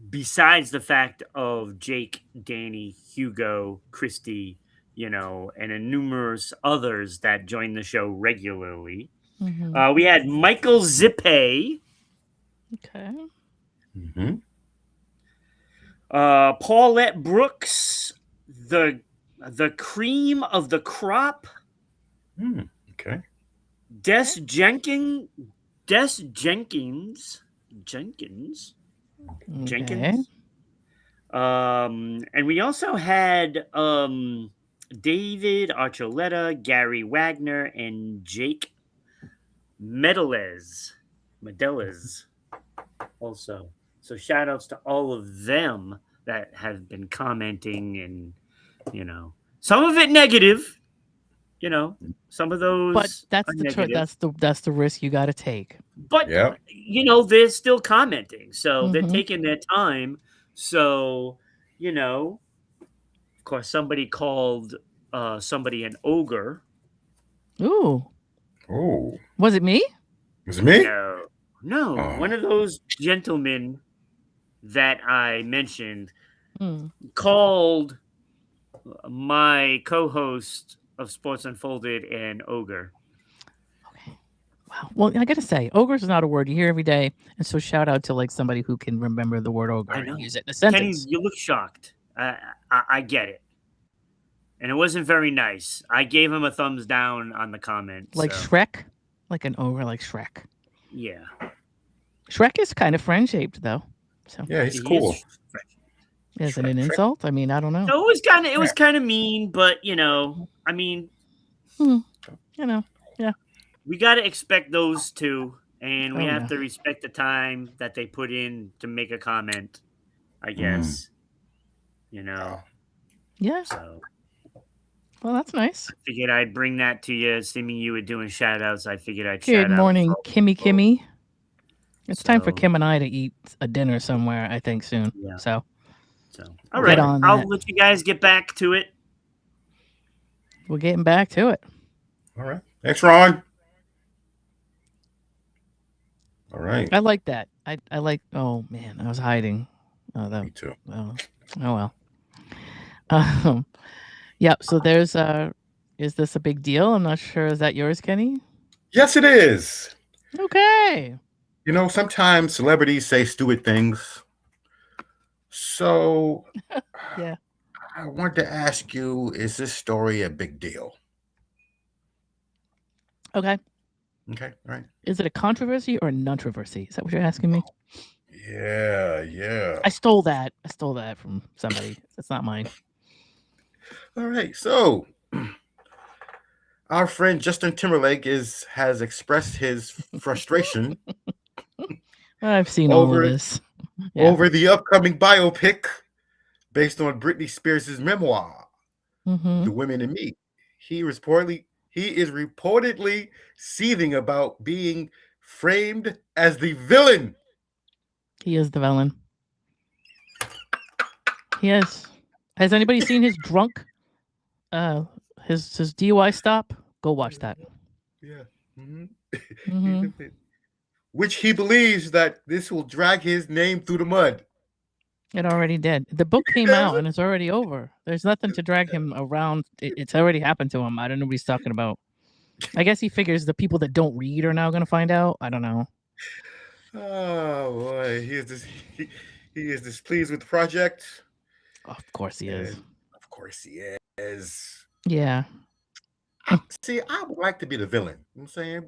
besides the fact of Jake, Danny, Hugo, Christy, and numerous others that join the show regularly, Mm-hmm. we had Michael Zippe, Okay. Mhm. Paulette Brooks, the cream of the crop, Okay. Des Jenkins, Jenkins. Okay. And we also had David Archuleta, Gary Wagner, and Jake Medeles also. So shout outs to all of them that have been commenting and some of it negative, some of those But that's are the negative. that's the risk you got to take. But Yep. they're still commenting, so they're Mhm. taking their time. So of course, somebody called somebody an ogre. Ooh. Oh, Was it me? was it me? No, Oh. one of those gentlemen that I mentioned Hmm. called my co-host of Sports Unfolded an ogre. Okay. Wow. Well, I got to say, ogre is not a word you hear every day, and so shout out to like somebody who can remember the word ogre I know. and use it in a Kenny, sentence. you look shocked. I get it. And it wasn't very nice. I gave him a thumbs down on the comment. Like so. Shrek, like an ogre, like Shrek. Yeah. Shrek is kind of friend shaped though. So Yeah, he's He cool. is fresh. is it an insult? I mean, I don't know. So it was kind of mean, but I mean, yeah. we got to expect those two, and we Oh, have yeah. to respect the time that they put in to make a comment, I guess. Yeah. So Well, that's nice. I figured I'd bring that to you. Assuming you were doing shout outs, I figured I'd Good shout out. morning, Kimmy. It's time for So- Kim and I to eat a dinner somewhere, I think, soon. Yeah. So All Get right. on I'll that. let you guys get back to it. we're getting back to it. All right. Thanks, Ron. All right. I like that. I like. Oh man, I was hiding. Oh, Me too. oh well. Yeah. So there's is this a big deal? I'm not sure. Is that yours, Kenny? Yes, it is. Okay. You know, sometimes celebrities say stupid things. So, Yeah. I wanted to ask you, is this story a big deal? Okay. Okay. All right. Is it a controversy or a non-controversy? Is that what you're asking me? Yeah. Yeah. I stole that. From somebody. That's not mine. All right. So, our friend Justin Timberlake has expressed his frustration I've seen all over of this. Yeah. over the upcoming biopic based on Britney Spears' memoir, Mm-hmm. The Women in Me. He he is reportedly seething about being framed as the villain. He is the villain. He is. Has anybody seen his drunk? His DUI stop? Go watch that. Yeah. Which he believes that this will drag his name through the mud. It already did. The book came out and it's already over. There's nothing to drag him around. It's already happened to him. I don't know what he's talking about. I guess he figures the people that don't read are now going to find out. I don't know. Oh boy, he is displeased with the project. Of course he is. Of course he is. Yeah. See, I would like to be the villain. You know what I'm saying,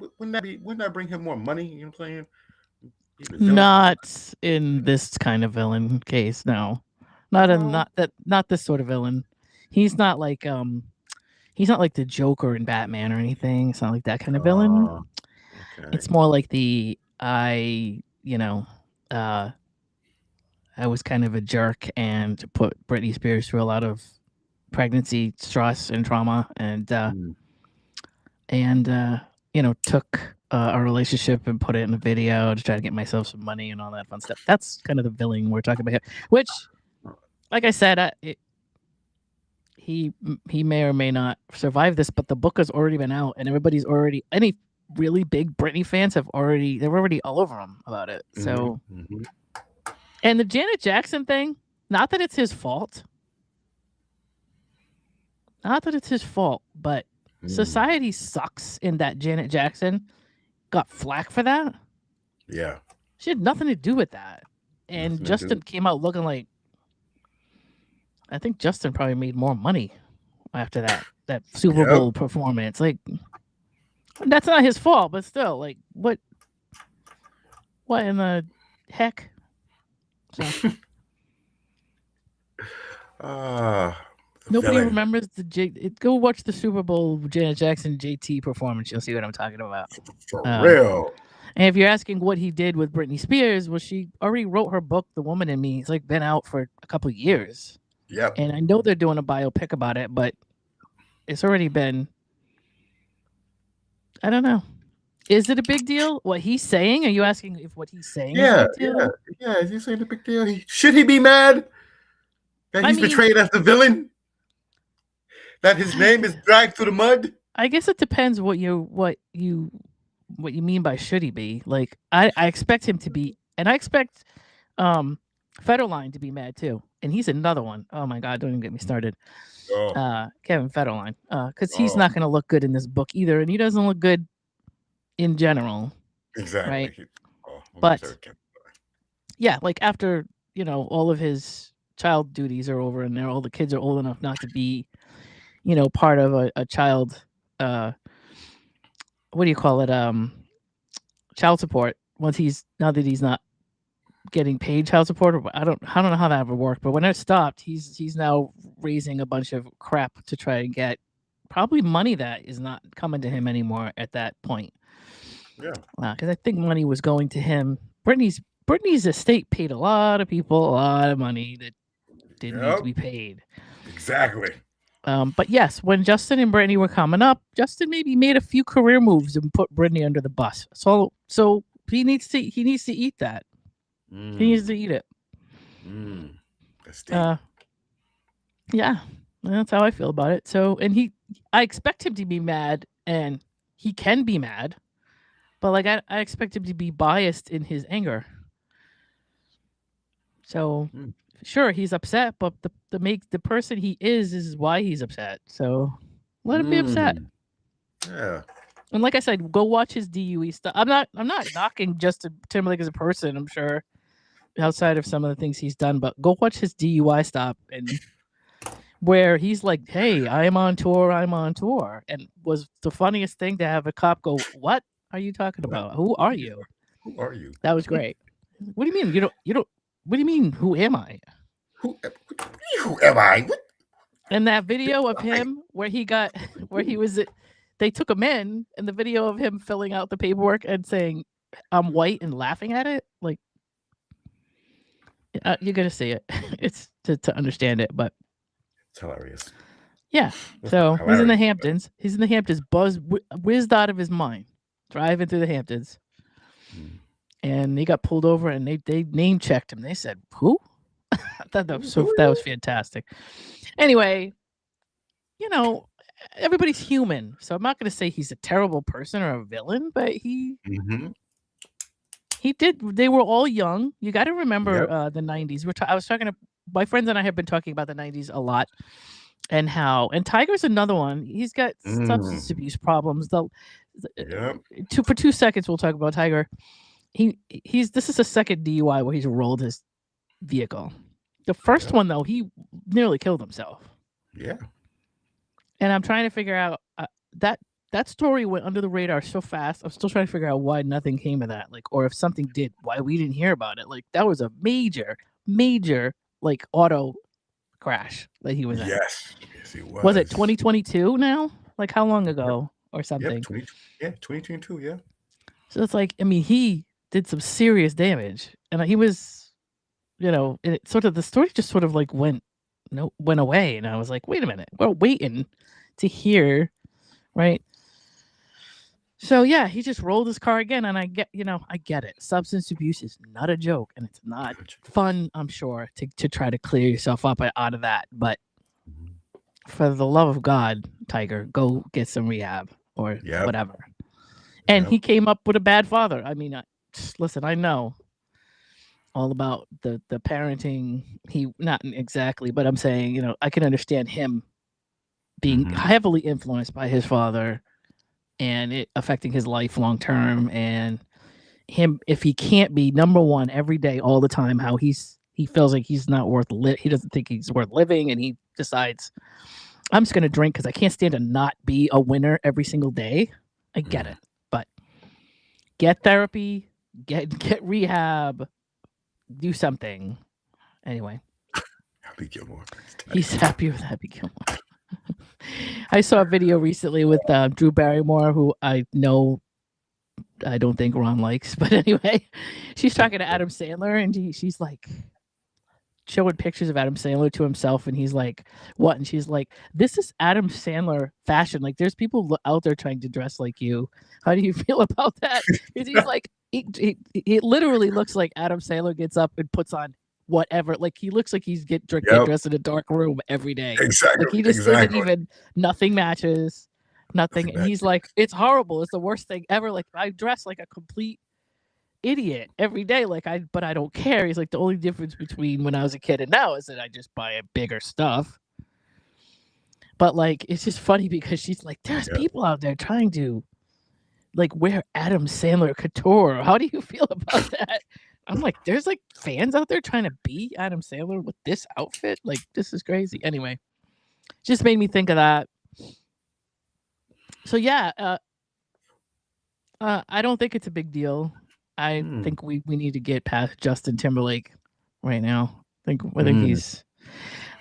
wouldn't that bring him more money? You know what I'm saying? Not in this kind of villain case, no. Not this sort of villain. He's not like the Joker in Batman or anything. It's not like that kind of villain. Okay. It's more like I was kind of a jerk and put Britney Spears through a lot of pregnancy stress and trauma, and took a relationship and put it in a video to try to get myself some money and all that fun stuff. That's kind of the villain we're talking about here. Which, like I said, he may or may not survive this, but the book has already been out, and any really big Britney fans they're already all over him about it. So, and the Janet Jackson thing, not that it's his fault. Not that it's his fault, but society sucks in that Janet Jackson got flack for that. Yeah. She had nothing to do with that. And Justin came out looking like, I think Justin probably made more money after that Super Bowl performance. Like, that's not his fault, but still, like, what in the heck? So. Nobody remembers go watch the Super Bowl Janet Jackson JT performance. You'll see what I'm talking about. For real. And if you're asking what he did with Britney Spears, well, she already wrote her book, The Woman in Me. It's like been out for a couple of years. Yep. And I know they're doing a biopic about it, but it's already been. I don't know. Is it a big deal? What he's saying? Are you asking if what he's saying is a big deal? Yeah. Is he saying a big deal? Should he be mad that he's portrayed as the villain? That his name is dragged through the mud? I guess it depends what you mean by should he be. Like, I expect him to be, and I expect Federline to be mad too. And he's another one. Oh my God, don't even get me started. Kevin Federline. Because he's not going to look good in this book either, and he doesn't look good in general. Exactly. Right? But yeah, like after, all of his child duties are over and all the kids are old enough not to be, part of a child, what do you call it? Child support. Now that he's not getting paid child support, or I don't know how that ever worked, but when it stopped, he's now raising a bunch of crap to try and get probably money that is not coming to him anymore at that point. Yeah. Because I think money was going to him. Britney's estate paid a lot of people a lot of money that didn't need to be paid. Exactly. But yes, when Justin and Britney were coming up, Justin maybe made a few career moves and put Britney under the bus. So he needs to eat that. He needs to eat it. That's deep. Yeah, that's how I feel about it. So, and I expect him to be mad, and he can be mad, but like I expect him to be biased in his anger. So. Sure, he's upset, but the person he is why he's upset. So let him be upset. Yeah. And like I said, go watch his DUE stuff. I'm not knocking Justin Timberlake as a person. I'm sure outside of some of the things he's done, but go watch his DUI stop and where he's like, "Hey, I'm on tour," and was the funniest thing to have a cop go, "What are you talking about? Who are you? Who are you?" That was great. What do you mean? You don't. What do you mean? Who am I? Who am I? What? And that video of him where they took him in, and the video of him filling out the paperwork and saying, "I'm white," and laughing at it. Like, you're gonna see it. It's to understand it, but it's hilarious. Yeah. So he's in the Hamptons. He's in the Hamptons, whizzed out of his mind, driving through the Hamptons. And he got pulled over and they name checked him. They said, "Who?" I thought that was fantastic. Anyway, everybody's human. So I'm not going to say he's a terrible person or a villain, but he did. They were all young. You got to remember the 90s. I was talking to my friends and I have been talking about the 90s a lot. And Tiger's another one. He's got substance abuse problems. For 2 seconds, we'll talk about Tiger. This is a second DUI where he's rolled his vehicle. The first one though, he nearly killed himself. Yeah. And I'm trying to figure out that story went under the radar so fast. I'm still trying to figure out why nothing came of that, or if something did, why we didn't hear about it. That was a major auto crash that he was in. Yes, he was. Was it 2022 now? How long ago or something? 2022, yeah. So it's he did some serious damage. And he was, the story just sort of went away. And I was like, wait a minute, we're waiting to hear, right? So yeah, he just rolled his car again, and I get it. Substance abuse is not a joke, and it's not fun, I'm sure, to try to clear yourself up out of that. But for the love of God, Tiger, go get some rehab or whatever. And he came up with a bad father. I mean, listen, I know all about the parenting. He not exactly, but I'm saying, I can understand him being heavily influenced by his father. And it affecting his life long term, and him, if he can't be number one every day, all the time, how he feels like he's not worth he doesn't think he's worth living, and he decides, I'm just gonna drink because I can't stand to not be a winner every single day. I get it, but get therapy, get rehab, do something. Anyway, Happy Gilmore. He's happy with Happy Gilmore. I saw a video recently with Drew Barrymore, who I know I don't think Ron likes, but anyway, she's talking to Adam Sandler, and she's showing pictures of Adam Sandler to himself, and he's like, "What?" And she's like, "This is Adam Sandler fashion. There's people out there trying to dress like you. How do you feel about that?" Because he's like, it literally looks like Adam Sandler gets up and puts on whatever, he looks like he's get dressed in a dark room every day. Exactly. He just isn't even, nothing matches, nothing. And he's like, it's horrible. It's the worst thing ever. I dress like a complete idiot every day. But I don't care. He's like, the only difference between when I was a kid and now is that I just buy bigger stuff. But it's just funny because she's like, there's people out there trying to wear Adam Sandler couture. How do you feel about that? I'm like, there's fans out there trying to be Adam Sandler with this outfit. This is crazy. Anyway, just made me think of that. So yeah, I don't think it's a big deal. I think we need to get past Justin Timberlake right now. I think he's.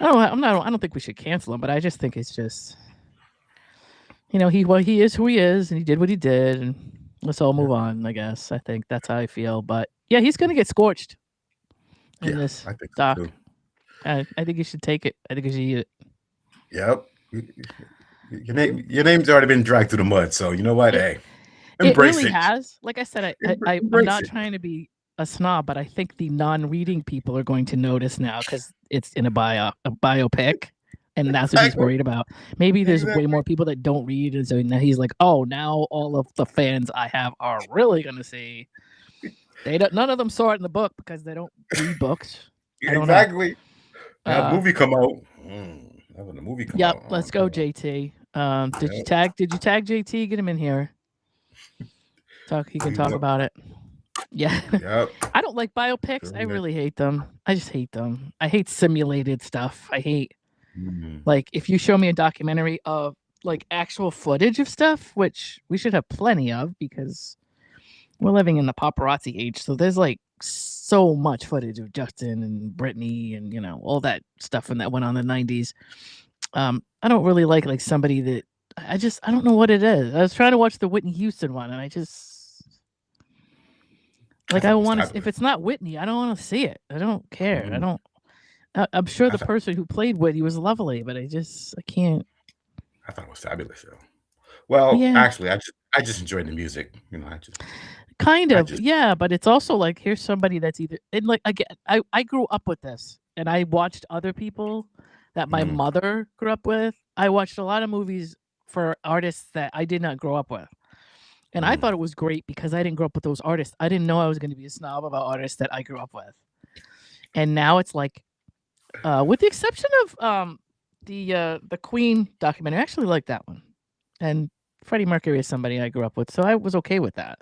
I don't think we should cancel him, but I just think it's just, he is who he is, and he did what he did, and let's all move on. I guess I think that's how I feel, but. Yeah, he's gonna get scorched in this doc. So I think you should take it. I think you should eat it. Yep. Your name's already been dragged through the mud, so you know what? Hey, embrace it. Really has. Like I said, I'm not trying to be a snob, but I think the non-reading people are going to notice now because it's in a biopic, and that's what he's worried about. Maybe there's way more people that don't read, and so now he's like, oh, now all of the fans I have are really gonna see. None of them saw it in the book because they don't read books. Exactly. That movie come out. When the movie come out. Yep. Let's go, JT. Did you tag JT? Get him in here. He can talk about it. Yeah. Yep. I don't like biopics. I really hate them. I just hate them. I hate simulated stuff. I hate if you show me a documentary of actual footage of stuff, which we should have plenty of because we're living in the paparazzi age, so there's so much footage of Justin and Britney and all that stuff that went on in the 90s. I don't really like somebody that I don't know what it is. I was trying to watch the Whitney Houston one, and I just I want to. If it's not Whitney, I don't want to see it. I don't care. I don't. I'm sure the person who played Whitney was lovely, but I can't. I thought it was fabulous, though. Well, Yeah. actually, I just enjoyed the music. Kind I of, just yeah, but it's also like here's somebody that's either and like again, I grew up with this and I watched other people that my mother grew up with. I watched a lot of movies for artists that I did not grow up with. And I thought it was great because I didn't grow up with those artists. I didn't know I was going to be a snob about artists that I grew up with. And now it's like with the exception of the Queen documentary, I actually like that one. And Freddie Mercury is somebody I grew up with, so I was okay with that.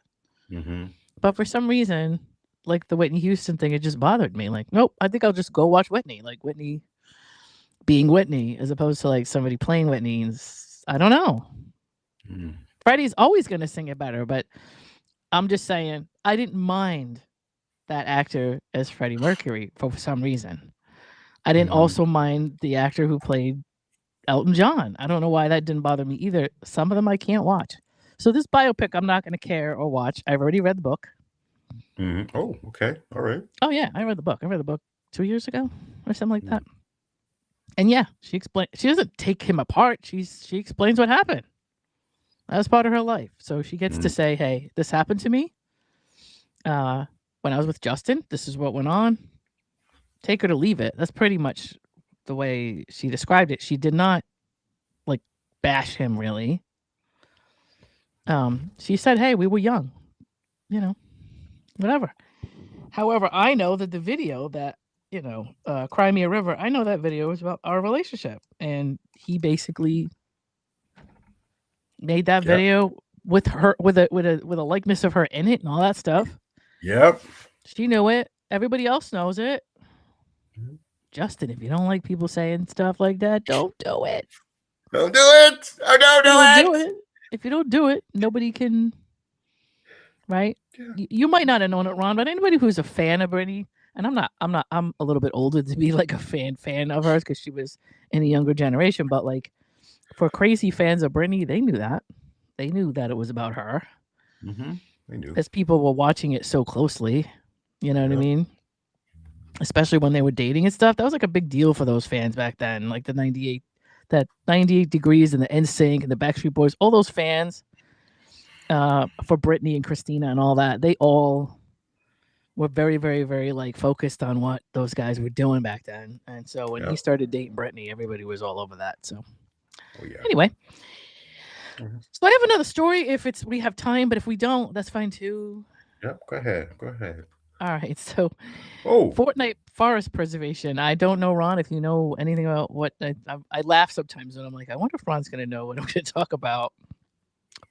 But for some reason, like the Whitney Houston thing, it just bothered me. Like, nope, I think I'll just go watch Whitney. Like Whitney being Whitney, as opposed to like somebody playing Whitney. And I don't know. Freddie's always going to sing it better, but I'm just saying I didn't mind that actor as Freddie Mercury for some reason. I didn't also mind the actor who played Elton John. I don't know why that didn't bother me either. Some of them I can't watch. So this biopic, I'm not going to care or watch. I've already read the book. Oh, okay. All right. Oh, yeah. I read the book. I read the book 2 years ago or something like that. And yeah, she doesn't take him apart. She explains what happened. That was part of her life. So she gets to say, hey, this happened to me. When I was with Justin, this is what went on. Take it or leave it. That's pretty much the way she described it. She did not like bash him really. She said, hey, we were young, whatever. However, I know that the video that, Cry Me a River, I know that video is about our relationship. And he basically made that video with her, with a likeness of her in it and all that stuff. Yep. She knew it. Everybody else knows it. Justin, if you don't like people saying stuff like that, don't do it. Don't do it. Oh, don't do it. If you don't do it, nobody can. Right? Yeah. You might not have known it, Ron, but anybody who's a fan of Britney, and I'm a little bit older to be like a fan of hers because she was in a younger generation. But like for crazy fans of Britney, they knew that. They knew that it was about her. They knew. As people were watching it so closely. You know what I mean? Especially when they were dating and stuff. That was like a big deal for those fans back then. Like the 98 Degrees and the NSYNC and the Backstreet Boys, all those fans for Britney and Christina and all that, they all were very, very, very like focused on what those guys were doing back then. And so when he started dating Britney, everybody was all over that. So anyway. So I have another story if we have time, but if we don't, that's fine too. Yep, go ahead. All right, so Fortnite forest preservation. I don't know, Ron, if you know anything about what I laugh sometimes and I'm like, I wonder if Ron's going to know what I'm going to talk about.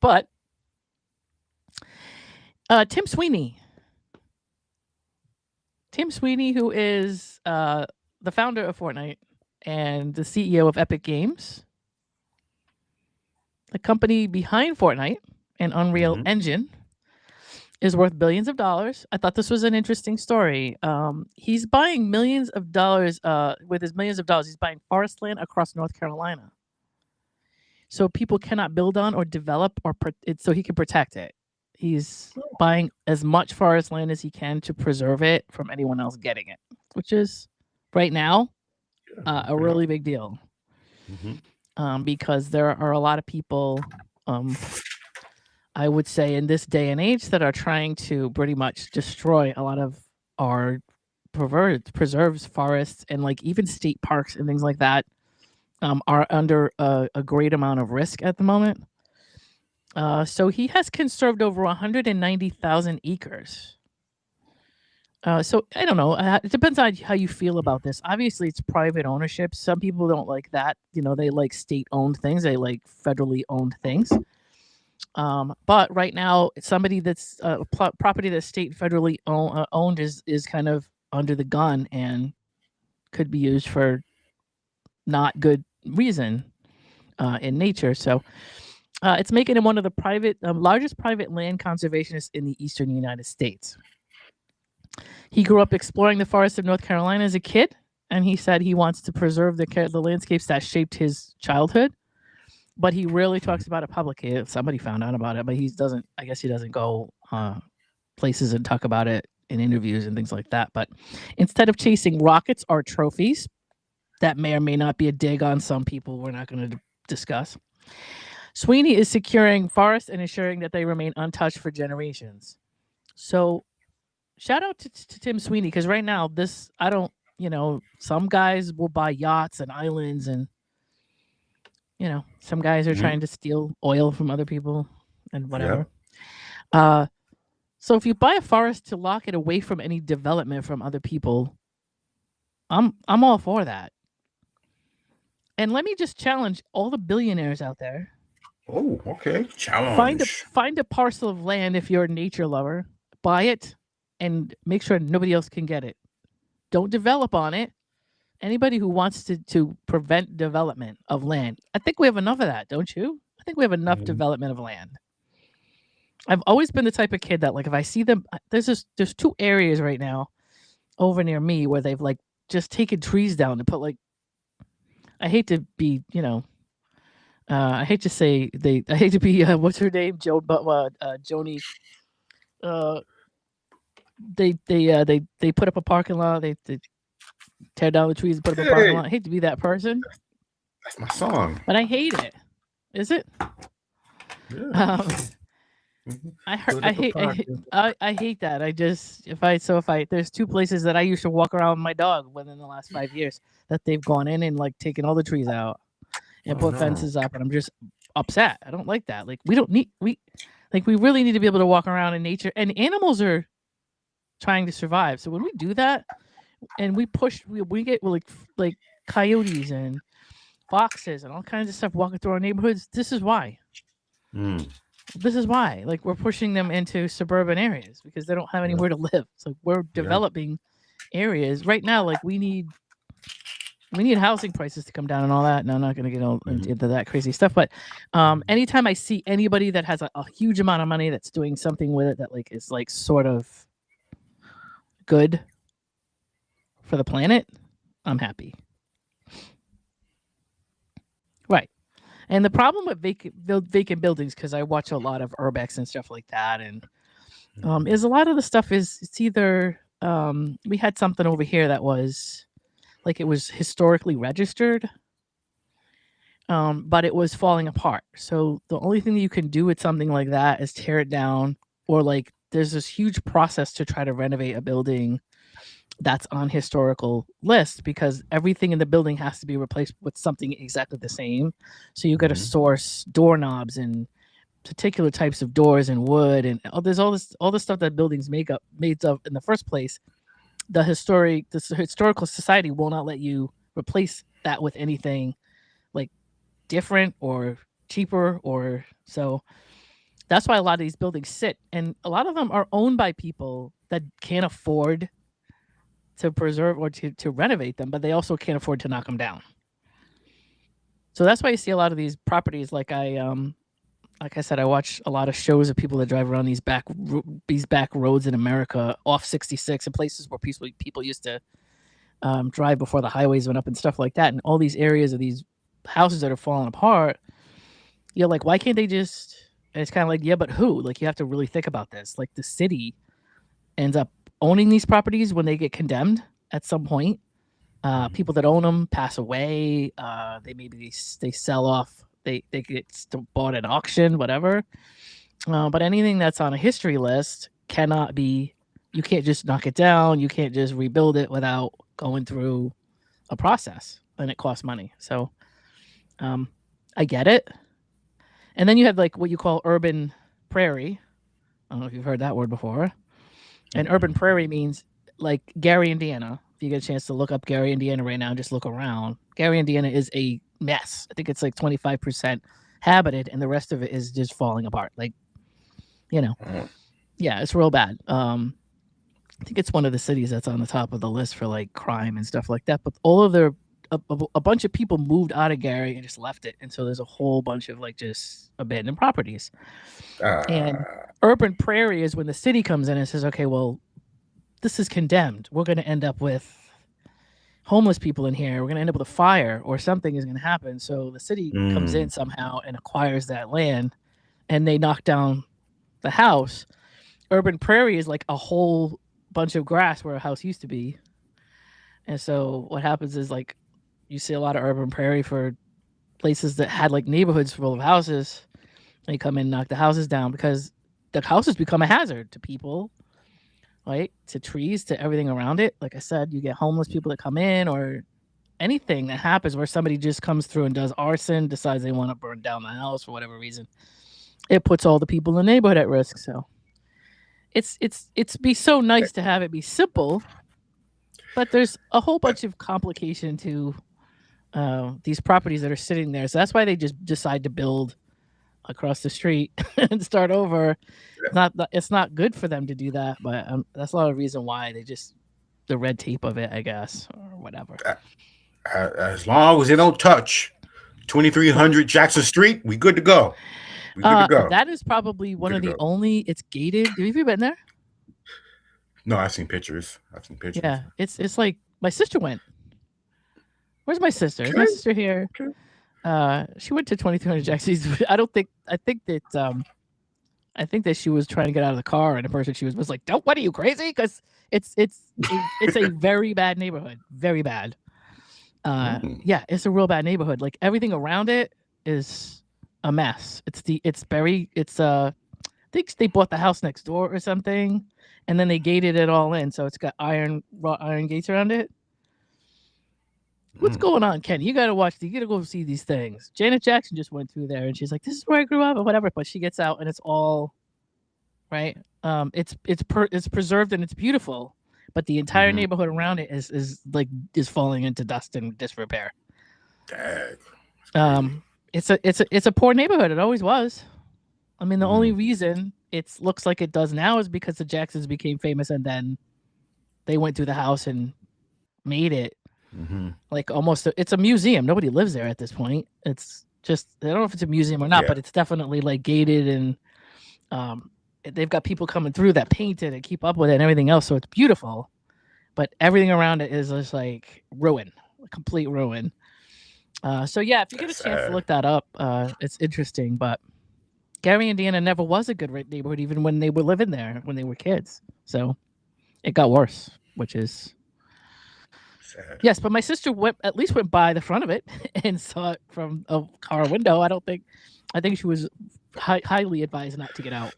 But Tim Sweeney, who is the founder of Fortnite and the CEO of Epic Games, the company behind Fortnite and Unreal Engine, is worth billions of dollars. I thought this was an interesting story. He's buying millions of dollars. With his millions of dollars, he's buying forest land across North Carolina, so people cannot build on or develop so he can protect it. He's buying as much forest land as he can to preserve it from anyone else getting it, which is right now a really big deal. Because there are a lot of people, I would say in this day and age, that are trying to pretty much destroy a lot of our preserves, forests, and like even state parks and things like that are under a great amount of risk at the moment. So he has conserved over 190,000 acres. So I don't know. It depends on how you feel about this. Obviously, it's private ownership. Some people don't like that. They like state-owned things. They like federally owned things. But right now, somebody that's property that's state federally owned is kind of under the gun and could be used for not good reason in nature. So it's making him one of the largest private land conservationists in the eastern United States. He grew up exploring the forests of North Carolina as a kid, and he said he wants to preserve the landscapes that shaped his childhood. But he rarely talks about it publicly. Somebody found out about it, but he doesn't. I guess he doesn't go places and talk about it in interviews and things like that. But instead of chasing rockets or trophies, that may or may not be a dig on some people we're not going to discuss. Sweeney is securing forests and ensuring that they remain untouched for generations. So shout out to Tim Sweeney, because right now I don't, some guys will buy yachts and islands, and some guys are trying to steal oil from other people and whatever. Yep. So if you buy a forest to lock it away from any development from other people, I'm all for that. And let me just challenge all the billionaires out there. Oh, okay. Challenge. Find a parcel of land if you're a nature lover, buy it, and make sure nobody else can get it. Don't develop on it. Anybody who wants to prevent development of land, I think we have enough of that, don't you? I think we have enough development of land. I've always been the type of kid that, like, if I see them, there's 2 areas right now over near me where they've like just taken trees down to put, like, I hate to be, I hate to say I hate to be what's her name, Joni. They put up a parking lot. They tear down the trees and put up a parking lot. I hate to be that person. That's my song. But I hate it. Is it? Yeah. I hate that. There's 2 places that I used to walk around with my dog within the last 5 years that they've gone in and like taken all the trees out and put fences up, and I'm just upset. I don't like that. Like, we really need to be able to walk around in nature, and animals are trying to survive. So when we do that and we get like coyotes and foxes and all kinds of stuff walking through our neighborhoods, this is why. This is why, like, we're pushing them into suburban areas because they don't have anywhere to live. So we're developing areas right now. Like, we need housing prices to come down and all that. And I'm not going to get into that crazy stuff. But anytime I see anybody that has a huge amount of money that's doing something with it that like is like sort of good for the planet, I'm happy. Right. And the problem with vacant buildings, because I watch a lot of urbex and stuff like that, and is a lot of the stuff it's either we had something over here that was like it was historically registered, but it was falling apart. So the only thing that you can do with something like that is tear it down, or like there's this huge process to try to renovate a building that's on historical list, because everything in the building has to be replaced with something exactly the same. So you got to source doorknobs and particular types of doors and wood, and there's all this stuff that buildings made up in the first place. The historical society will not let you replace that with anything like different or cheaper, or so that's why a lot of these buildings sit, and a lot of them are owned by people that can't afford to preserve or to renovate them, but they also can't afford to knock them down. So that's why you see a lot of these properties. Like I said, I watch a lot of shows of people that drive around these back roads in America, off 66, and places where people used to drive before the highways went up and stuff like that. And all these areas of these houses that are falling apart, you're like, why can't they just? And it's kind of like, yeah, but who? Like, you have to really think about this. Like, the city ends up owning these properties when they get condemned at some point. People that own them pass away. They sell off. They get bought at auction, whatever. But anything that's on a history list cannot be. You can't just knock it down. You can't just rebuild it without going through a process, and it costs money. So, I get it. And then you have like what you call urban prairie. I don't know if you've heard that word before. And urban prairie means like Gary, Indiana. If you get a chance to look up Gary, Indiana right now, and just look around. Gary, Indiana is a mess. I think it's like 25% habited, and the rest of it is just falling apart. Like, yeah, it's real bad. I think it's one of the cities that's on the top of the list for like crime and stuff like that. But all of a bunch of people moved out of Gary and just left it, and so there's a whole bunch of like just abandoned properties. And urban prairie is when the city comes in and says, okay, well, this is condemned. We're going to end up with homeless people in here. We're going to end up with a fire, or something is going to happen. So the city comes in somehow and acquires that land, and they knock down the house. Urban prairie is like a whole bunch of grass where a house used to be. And so what happens is like you see a lot of urban prairie for places that had like neighborhoods full of houses. They come in and knock the houses down because the houses become a hazard to people, right? To trees, to everything around it. Like I said, you get homeless people that come in, or anything that happens where somebody just comes through and does arson, decides they want to burn down the house for whatever reason. It puts all the people in the neighborhood at risk. So it's be so nice to have it be simple, but there's a whole bunch of complication to these properties that are sitting there. So that's why they just decide to build across the street and start over. It's not good for them to do that, but that's a lot of reason why they just the red tape of it, I guess, or whatever. As long as they don't touch 2300 Jackson Street, we good to go. We good to go. That is probably one of the only. It's gated. Have you been there? No, I've seen pictures. Yeah, it's like my sister went. Where's my sister? Is my sister here? She went to 2300 Jackson. I think that she was trying to get out of the car, and the person she was like, "Don't! What are you, crazy?" Because it's a very bad neighborhood, very bad. Yeah, it's a real bad neighborhood. Like everything around it is a mess. I think they bought the house next door or something, and then they gated it all in, so it's got iron gates around it. What's going on, Kenny? You gotta go see these things. Janet Jackson just went through there, and she's like, "This is where I grew up," or whatever. But she gets out, and it's all right. It's preserved and it's beautiful, but the entire neighborhood around it is falling into dust and disrepair. It's a poor neighborhood. It always was. I mean, the only reason it looks like it does now is because the Jacksons became famous, and then they went through the house and made it like almost. It's a museum. Nobody lives there at this point. It's just, I don't know if it's a museum or not, but it's definitely like gated, and they've got people coming through that paint it and keep up with it and everything else. So it's beautiful, but everything around it is just like ruin, complete ruin. So yeah, if you get a chance to look that up, it's interesting. But Gary, Indiana never was a good neighborhood, even when they were living there when they were kids. So it got worse, which is sad. Yes, but my sister at least went by the front of it and saw it from a car window. I think she was highly advised not to get out.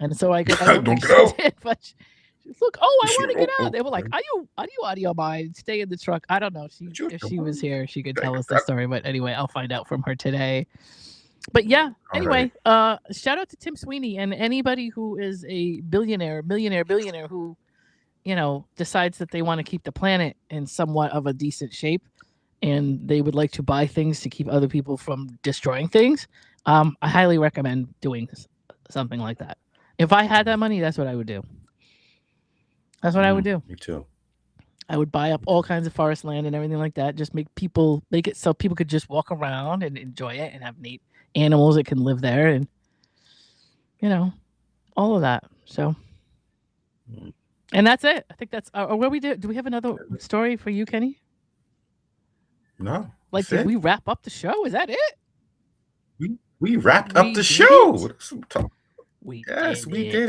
And so I don't think she did, but she's look, I want to get out. They were like, are you out of your mind? Stay in the truck. I don't know. If she was here, she could tell us the story. But anyway, I'll find out from her today. But yeah, anyway, shout out to Tim Sweeney and anybody who is a millionaire who, decides that they want to keep the planet in somewhat of a decent shape, and they would like to buy things to keep other people from destroying things. I highly recommend doing something like that. If I had that money, that's what I would do. That's what I would do. Me too. I would buy up all kinds of forest land and everything like that. Just make it so people could just walk around and enjoy it and have neat animals that can live there, and all of that. So, and that's it. I think that's where we do. Do we have another story for you, Kenny? No. Like, did we wrap up the show? Is that it? We wrapped up the show. We did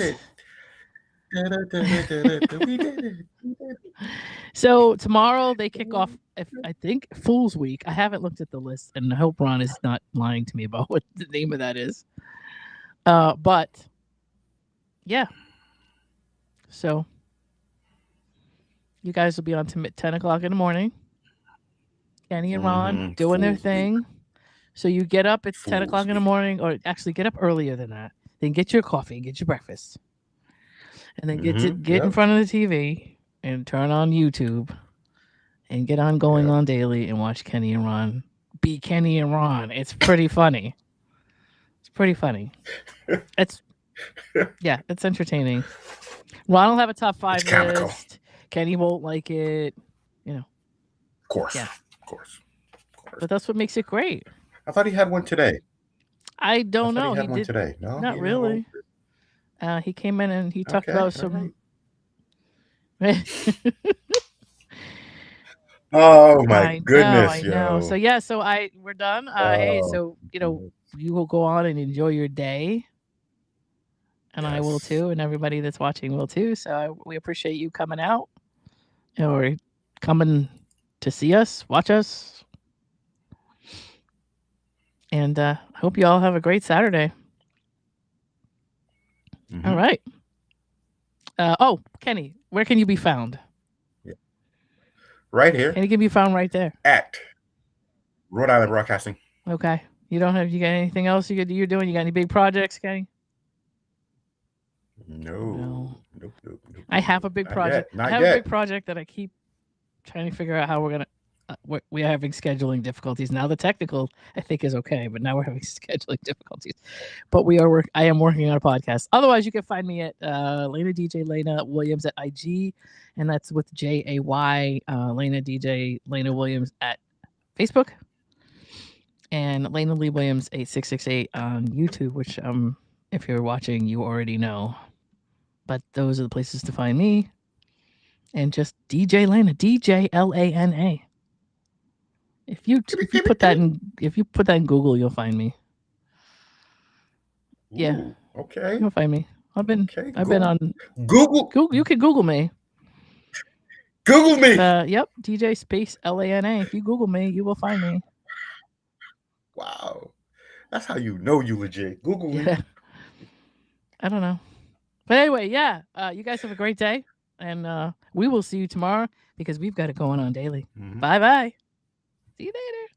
it. We did it. So tomorrow they kick off, I think, Fool's Week. I haven't looked at the list, and I hope Ron is not lying to me about what the name of that is. But yeah. So you guys will be on to 10 o'clock in the morning. Kenny and Ron doing their thing. So you get up, it's 10 o'clock in the morning, or actually get up earlier than that. Then get your coffee, get your breakfast. And then get in front of the TV and turn on YouTube and get on Going On Daily and watch Kenny and Ron be Kenny and Ron. It's pretty funny. It's entertaining. Ron will have a top 5 list. Kenny won't like it, Of course. Yeah. Of course. But that's what makes it great. I thought he had one today. I don't know. He had one today. No, not really. He came in and he talked about some. Right. Oh my goodness! I know. So yeah, we're done. Hey, so you will go on and enjoy your day, and I will too, and everybody that's watching will too. So we appreciate you coming out, or coming to see us, watch us. And hope you all have a great Saturday. All right. Oh, Kenny, where can you be found? Right here. Kenny can be found right there. At Rhode Island Broadcasting. Okay. You got anything else you're doing? You got any big projects, Kenny? No. Nope. I have a big project. Not a yet. big project that I keep trying to figure out how we're gonna. We're having scheduling difficulties now. The technical, I think, is okay, but now we're having scheduling difficulties. But I am working on a podcast. Otherwise, you can find me at Lana DJ Lana Williams at IG, and that's with JAY Lana DJ Lana Williams at Facebook, and Lana Lee Williams 8668 on YouTube, which if you're watching, you already know. But those are the places to find me. And just DJ Lana, DJLANA. If you put that in Google, you'll find me. Yeah. Okay. You'll find me. I've been on Google. You can Google me. Google me. Yep. DJ space LANA. If you Google me, you will find me. Wow. That's how you know you legit. Google me. I don't know. But anyway, yeah. You guys have a great day. And we will see you tomorrow because we've got it going on daily. Bye-bye. See you later.